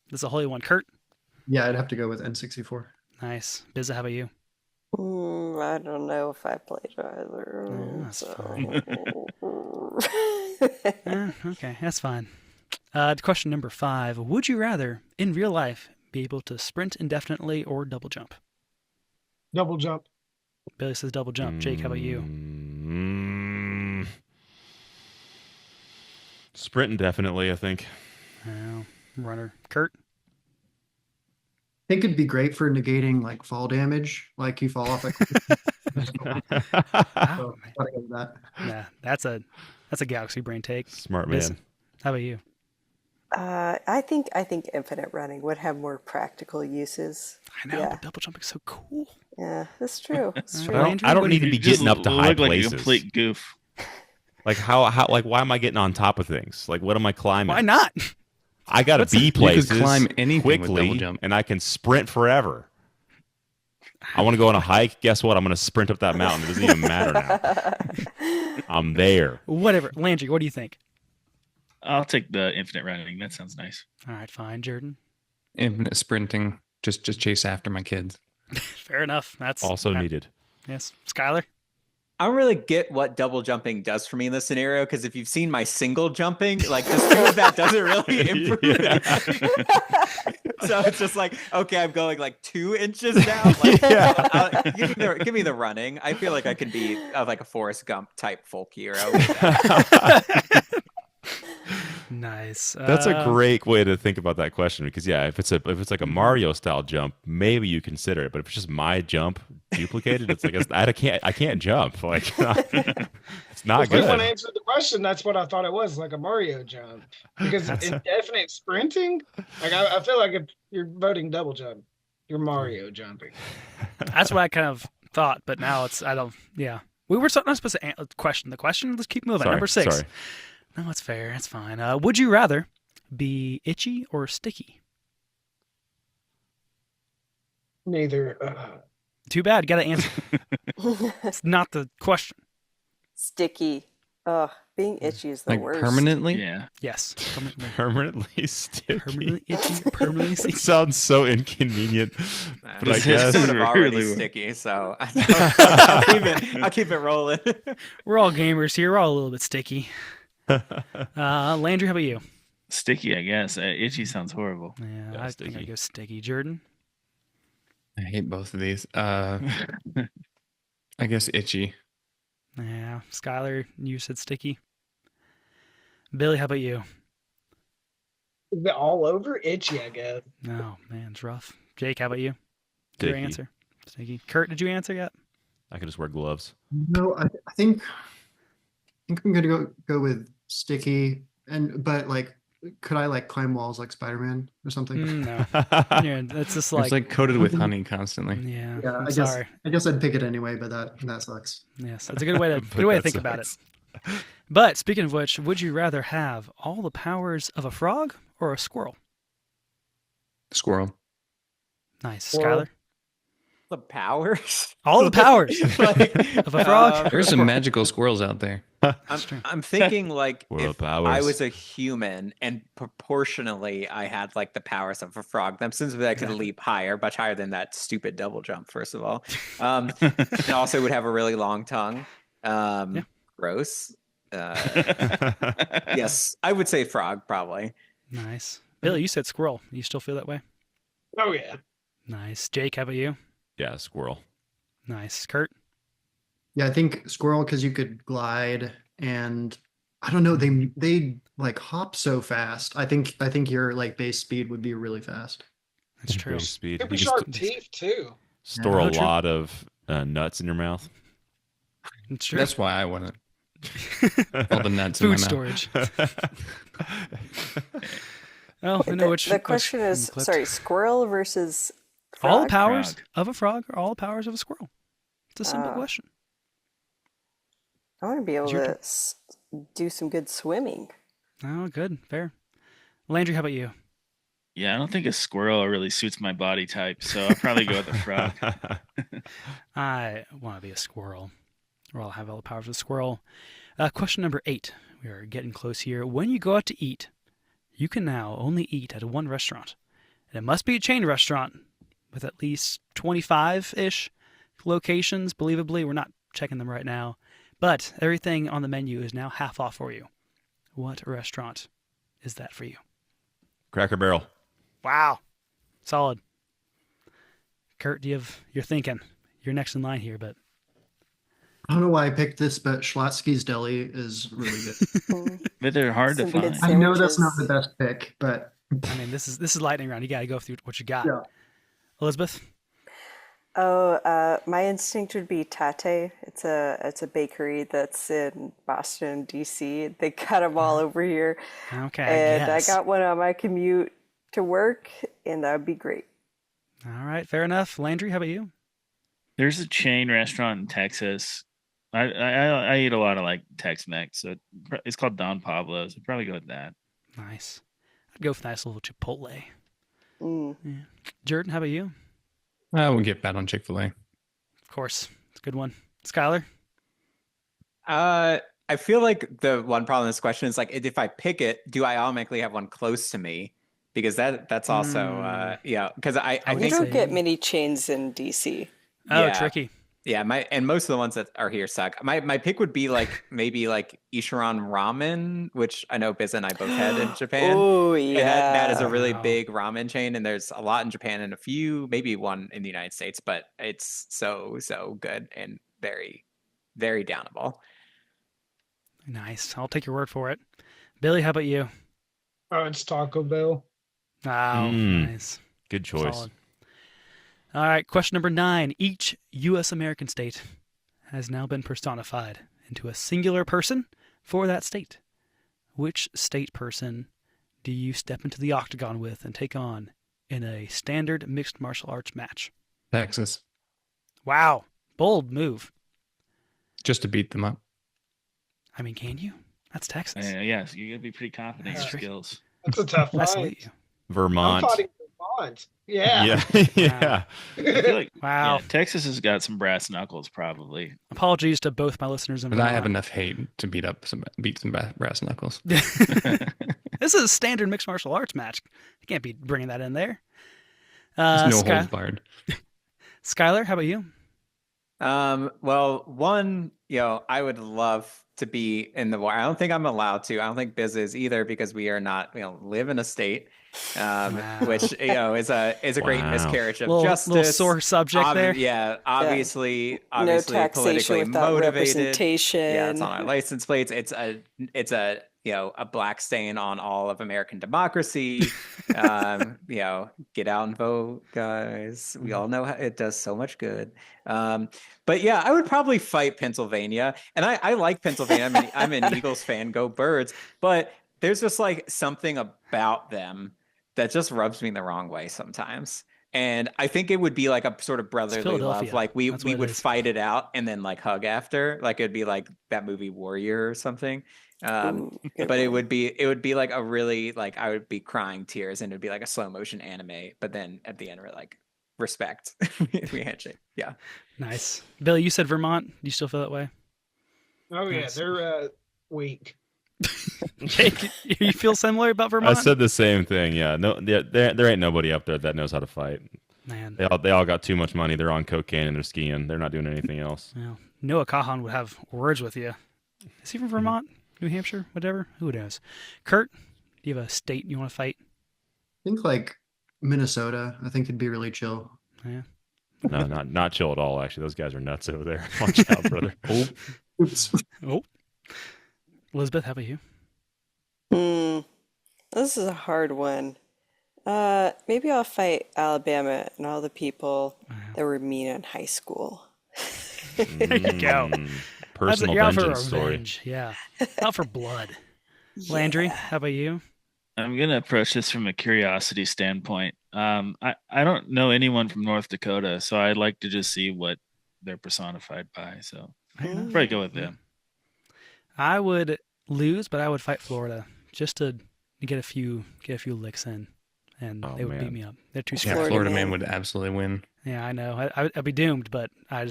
This is a holy one. Kurt? Yeah, I'd have to go with N64. Nice. Bizza, how about you? I don't know if I played either. That's fine. Okay, that's fine. Question number 5. Would you rather, in real life, be able to sprint indefinitely or double jump? Double jump. Billy says double jump. Jake, how about you? Sprint indefinitely, I think. Runner. Kurt? I think it'd be great for negating like fall damage, like you fall off a Yeah, that's a galaxy brain take. Smart man. How about you? I think infinite running would have more practical uses. I know, but double jumping is so cool. Yeah, that's true. It's true. I don't need to be getting up to high places. Like a complete goof. Like how like why am I getting on top of things? Like what am I climbing? Why not? I gotta be places you could climb anything quickly, with double jump. and I can sprint forever. I want to go on a hike. Guess what? I'm going to sprint up that mountain. It doesn't even matter now. I'm there. Whatever. Landry, what do you think? I'll take the infinite running. That sounds nice. All right, fine. Jordan? Infinite sprinting. Just chase after my kids. Fair enough. That's also needed. Yes. Skylar? I don't really get what double jumping does for me in this scenario, because if you've seen my single jumping, like the speed of that doesn't really improve. So it's just like, okay, I'm going like 2 inches now. Like, give me the running. I feel like I could be like a Forrest Gump type folk hero. Nice. That's a great way to think about that question, because if it's like a Mario style jump, maybe you consider it. But if it's just my jump duplicated, it's like I can't jump. Like it's not good. When I answered the question, that's what I thought it was, like a Mario jump. Because indefinite sprinting, like I feel like if you're voting double jump, you're Mario jumping. That's what I kind of thought, but now we were not supposed to question the question. Let's keep moving. Sorry, Number 6. Sorry. No, it's fair. It's fine. Would you rather be itchy or sticky? Neither. Too bad. Got to answer. It's not the question. Sticky. Being itchy is the like worst. Permanently? Yeah. Yes. Permanently sticky. Permanently itchy. Permanently sticky. It sounds so inconvenient. But I It's guess sort of already sticky, so I'll keep it rolling. We're all gamers here. We're all a little bit sticky. Landry, how about you? Sticky, I guess. Itchy sounds horrible. Yeah, I think I go sticky. Jordan? I hate both of these. I guess itchy. Yeah. Skylar, you said sticky. Billy, how about you? Is it all over? Itchy, I guess. Oh, man, it's rough. Jake, how about you? Sticky. Your answer? Sticky. Kurt, did you answer yet? I could just wear gloves. No, I think I'm gonna go with sticky, but like, could I like climb walls like Spider-Man or something? No. Yeah, it's just like It's like coated with honey constantly. Yeah. Yeah, Sorry. I guess I'd pick it anyway, but that sucks. Yes, that's a good way to think about it. But speaking of which, would you rather have all the powers of a frog or a squirrel? Squirrel. Nice, Squirrel. Skylar. The powers? All the powers Like, of a frog. There's some magical squirrels out there. I'm thinking like World if powers. I was a human and proportionally I had like the powers of a frog, then since I could leap higher, much higher than that stupid double jump, first of all. And also would have a really long tongue. Gross. Yes, I would say frog probably. Nice. Billy, you said squirrel. You still feel that way? Oh, yeah. Nice. Jake, how about you? Yeah, squirrel. Nice. Kurt? Yeah, I think squirrel because you could glide, and I don't know, they like hop so fast. I think your like base speed would be really fast. That's true. Base speed. Super You can sharp teeth too. store Yeah. a lot of nuts in your mouth. That's true. That's why I want all the nuts in Food my mouth. storage. Well, I know which. The question is, sorry, squirrel versus frog? All the powers Frog. of a frog or all the powers of a squirrel? It's a simple question. I want to be able It's your to do some good swimming. Oh, good. Fair. Landry, how about you? Yeah, I don't think a squirrel really suits my body type, so I'll probably go with a frog. I want to be a squirrel, or I'll have all the powers of a squirrel. Question number 8. We are getting close here. When you go out to eat, you can now only eat at one restaurant. And it must be a chain restaurant with at least 25-ish locations. Believably, we're not checking them right now. But everything on the menu is now half off for you. What restaurant is that for you? Cracker Barrel. Wow. Solid. Kurt, you're thinking. You're next in line here, but I don't know why I picked this, but Schlotsky's Deli is really good. But they're hard to Some good find. I know that's sandwiches. not the best pick, but I mean, this is lightning round. You got to go through what you got. Yeah. Elizabeth? Oh, my instinct would be Tate. It's a bakery that's in Boston, D.C. They got them all over here, Okay, and I guess. got one on my commute to work, and that would be great. All right, fair enough. Landry, how about you? There's a chain restaurant in Texas. I eat a lot of like Tex-Mex, so it's called Don Pablo's. I'd probably go with that. Nice. I'd go for a nice little Chipotle. Mm. Yeah. Jordan, how about you? I won't get bad on Chick-fil-A. Of course. It's a good one. Skylar? I feel like the one problem in this question is like, if I pick it, do I automatically have one close to me? Because that's also because I I You would think don't say- get many chains in D.C. Oh, Yeah. tricky. yeah, most of the ones that are here suck. My pick would be like maybe like Ishiran Ramen, which I know Biz and I both had in Japan. Oh, And yeah. that is a really Wow. big ramen chain, and there's a lot in Japan and a few, maybe one in the United States, but it's so good and very, very downable. Nice. I'll take your word for it. Billy, how about you? Oh, it's Taco Bell. Oh, Mm. nice. Good choice. Solid. All right, question number 9. Each U.S. American state has now been personified into a singular person for that state. Which state person do you step into the octagon with and take on in a standard mixed martial arts match? Texas, Wow, bold move. just to beat them up. I mean, can you? That's Texas. Yes, you gotta be pretty confident in your That's tricky. skills. That's a tough I fight. salute you. I'm Vermont. fighting Vermont. Yeah. Yeah. Yeah. I feel like Wow. yeah, Texas has got some brass knuckles, probably. Apologies to both my listeners in But I have Vermont. enough hate to beat some brass knuckles. This is a standard mixed martial arts match. You can't be bringing that in there. There's no Sky- holds barred. Skylar, how about you? Well, one, I would love to be in the war. I don't think I'm allowed to. I don't think Biz is either because we are not, live in a state, which is a great Wow. miscarriage of Little justice. sore subject there. Yeah, obviously No taxation politically without motivated. representation. Yeah, it's on our license plates. It's a black stain on all of American democracy. Get out and vote, guys. We all know how it does so much good. But yeah, I would probably fight Pennsylvania, and I like Pennsylvania. I'm an Eagles fan. Go Birds! But there's just like something about them that just rubs me the wrong way sometimes. And I think it would be like a sort of brotherly love. Philadelphia. Like we That's what it would is. fight it out and then like hug after. Like it'd be like that movie Warrior or something. Ooh, good But it one. would be like a really like I would be crying tears and it'd be like a slow motion anime. But then at the end we're like respect. We handshake. Yeah. Nice. Billy, you said Vermont. Do you still feel that way? Oh yeah, Nice. they're weak. Jake, you feel similar about I Vermont? said the same thing. Yeah. No, there ain't nobody up there that knows how to fight. Man, They all got too much money. They're on cocaine and they're skiing. They're not doing anything else. well, Noah Kahan would have words with you. Is he from Vermont? New Hampshire? Whatever? Who knows? Kurt, do you have a state you want to fight? I think like Minnesota. I think it'd be really chill. Yeah. No, not chill at all. Actually, those guys are nuts over there. Watch out, brother. Oops. Oh, Elizabeth, how about you? This is a hard one. Maybe I'll fight Alabama and all the people that were mean in high school. There you go. Personal You're out for vengeance story. revenge. Yeah, out for blood. Landry, how about you? I'm gonna approach this from a curiosity standpoint. I don't know anyone from North Dakota, so I'd like to just see what they're personified by. So I'd probably go with them. I would lose, but I would fight Florida just to get a few licks in, and they would beat me up. They're too strong. Yeah, Florida man would absolutely win. Yeah, I know. I'd be doomed, but I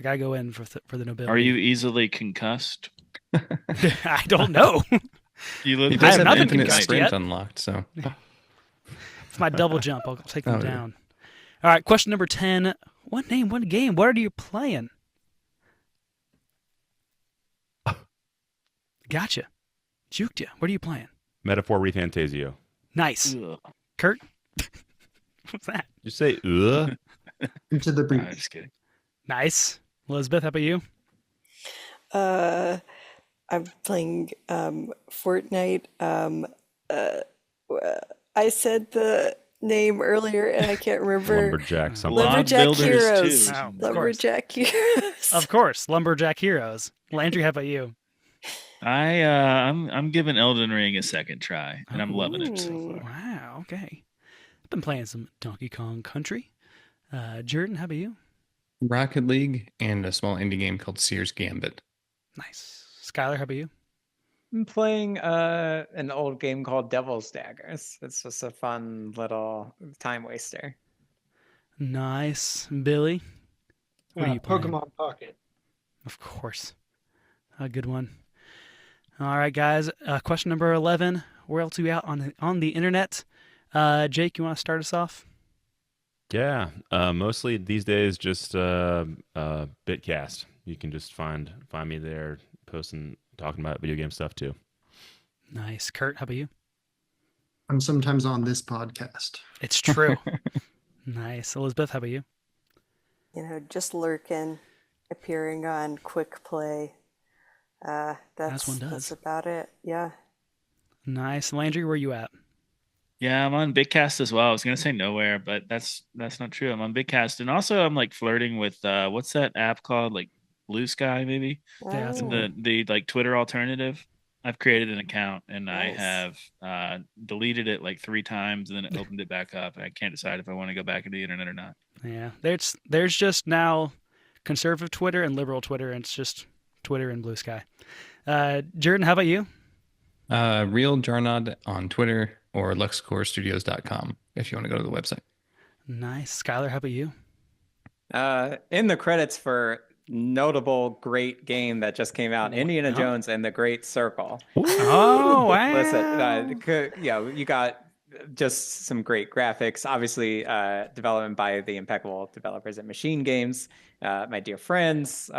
gotta go in for the nobility. Are you easily concussed? I don't know. You He look. does have have not been infinite concussed sprint yet. unlocked, so It's my double jump. I'll take them Oh, yeah. down. All right, question number 10. What name, what game, what are you playing? Gotcha. Juked you. What are you playing? Metaphor ReFantazio. Nice. Ugh. Kurt? What's that? You say ugh? Into the Nah, breach. just kidding. Nice. Elizabeth, how about you? I'm playing Fortnite. I said the name earlier and I can't remember. Lumberjack something. Log Lumberjack Builders Heroes. too. Oh, of course. Lumberjack Heroes. Of course, Lumberjack Heroes. Landry, how about you? I'm giving Elden Ring a second try, and I'm loving it so Ooh. far. Wow, okay. I've been playing some Donkey Kong Country. Jordan, how about you? Rocket League and a small indie game called Seer's Gambit. Nice. Skylar, how about you? I'm playing an old game called Devil's Daggers. It's just a fun little time waster. Nice. Billy, what are you playing? Pokemon Pocket. Of course. A good one. All right, guys. Question number 11. Where else are we out on the internet? Jake, you want to start us off? Yeah, mostly these days just Bitcast. You can just find me there, posting, talking about video game stuff too. Nice. Kurt, how about you? I'm sometimes on this podcast. It's true. Nice. Elizabeth, how about you? Just lurking, appearing on Quick Play. As one does. That's about it. Yeah. Nice. Landry, where you at? Yeah, I'm on Bigcast as well. I was gonna say nowhere, but that's not true. I'm on Bigcast, and also I'm like flirting with what's that app called? Like Blue Sky, maybe Yeah, that's Oh. the like Twitter alternative. I've created an account and Nice. I have deleted it like 3 times, and then it opened it back up. And I can't decide if I want to go back into the internet or not. Yeah. There's just now conservative Twitter and liberal Twitter, and it's just Twitter and Blue Sky. Jordan, how about you? Real Jarnod on Twitter or luxcorestudios.com if you want to go to the website. Nice. Skylar, how about you? In the credits for notable great game that just came out, Indiana Jones and the Great Circle. Oh, wow. Listen, you got just some great graphics. Obviously, development by the impeccable developers at Machine Games. My dear friends,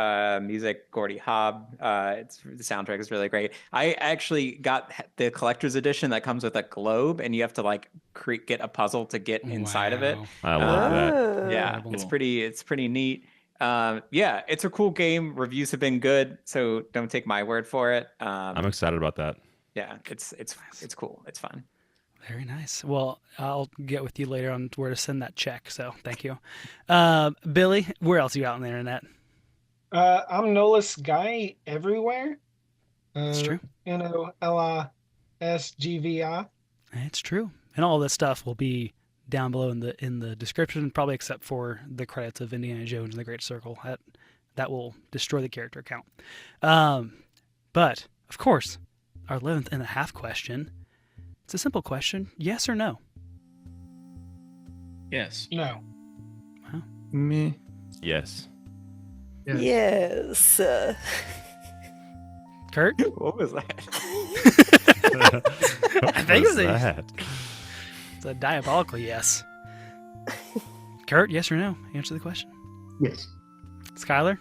music, Gordy Hobb. The soundtrack is really great. I actually got the collector's edition that comes with a globe, and you have to like get a puzzle to get inside of it. Wow. I love that. Oh. Yeah, Cool. it's pretty neat. It's a cool game. Reviews have been good, so don't take my word for it. I'm excited about that. Yeah, it's cool. It's fun. Very nice. Well, I'll get with you later on where to send that check. So thank you. Billy, where else are you out on the internet? I'm Nolis Guy everywhere. It's true. NOLISGVI. It's true. And all this stuff will be down below in the description, probably except for the credits of Indiana Jones and the Great Circle. That will destroy the character account. But, of course, our 11th and a half question. It's a simple question. Yes or no? Yes. No. Me. Yes. Yes. Kurt? What was that? I think What's it's that? a diabolical yes. Kurt, yes or no? Answer the question. Yes. Skylar,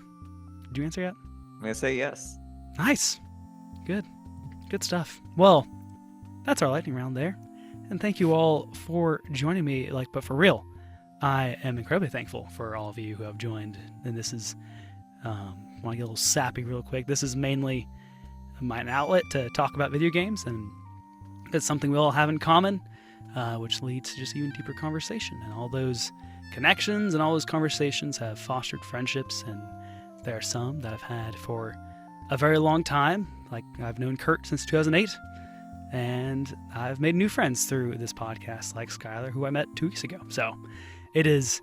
did you answer yet? I'm gonna say yes. Nice. Good stuff. Well, that's our lightning round there. And thank you all for joining me, but for real. I am incredibly thankful for all of you who have joined. And this is, I want to get a little sappy real quick. This is mainly an outlet to talk about video games, and it's something we all have in common, which leads to just even deeper conversation. And all those connections and all those conversations have fostered friendships, and there are some that I've had for a very long time. Like, I've known Kurt since 2008, and I've made new friends through this podcast, like Skylar, who I met 2 weeks ago. So it is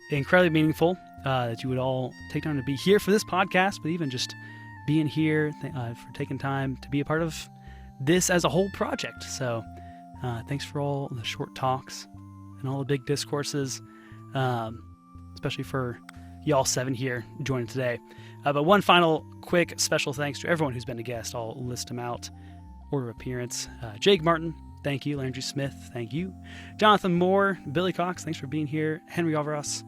incredibly meaningful that you would all take time to be here for this podcast, but even just being here, for taking time to be a part of this as a whole project. So thanks for all the short talks and all the big discourses, especially for y'all 7 here joining today. But one final quick special thanks to everyone who's been a guest. I'll list them out, order of appearance. Jake Martin, thank you. Landry Smith, thank you. Jonathan Moore, Billy Cox, thanks for being here. Henry Alvarez,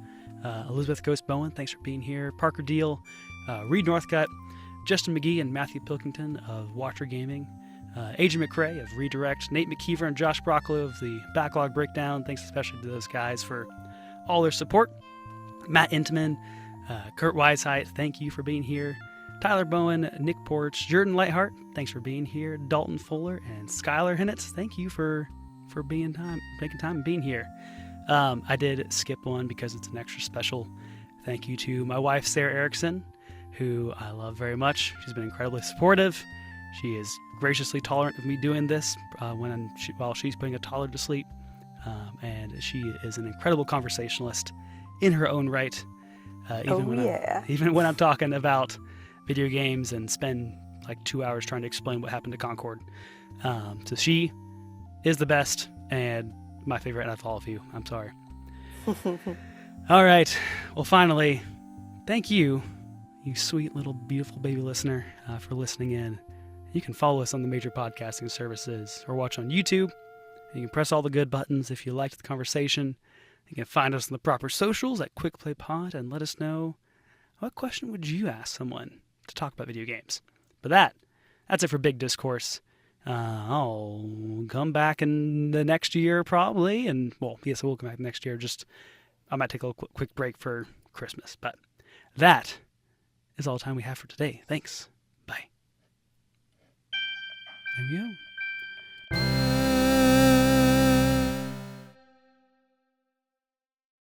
Elizabeth Ghost Bowen, thanks for being here. Parker Deal, Reed Northcutt, Justin McGee and Matthew Pilkington of Watcher Gaming, Adrian McRae of Redirect, Nate McKeever and Josh Brocklow of the Backlog Breakdown. Thanks especially to those guys for all their support. Matt Intaman, Kurt Weisheidt, thank you for being here. Tyler Bowen, Nick Porch, Jordan Lightheart, thanks for being here. Dalton Fuller and Skylar Hinnitz, thank you for making time and being here. I did skip one because it's an extra special thank you to my wife, Sarah Erickson, who I love very much. She's been incredibly supportive. She is graciously tolerant of me doing this while she's putting a toddler to sleep. And she is an incredible conversationalist in her own right. Even when I'm talking about video games and spend like 2 hours trying to explain what happened to Concord. So she is the best and my favorite out of all of you. I'm sorry. All right. Well, finally, thank you, you sweet little beautiful baby listener, for listening in. You can follow us on the major podcasting services or watch on YouTube. You can press all the good buttons if you liked the conversation. You can find us on the proper socials at Quick Play Pod and let us know, what question would you ask someone to talk about video games? But that's it for Big Discourse. I'll come back in the next year probably, and well, yes, I will come back next year. I might take a quick break for Christmas, but that is all the time we have for today. Thanks. Bye. There we go.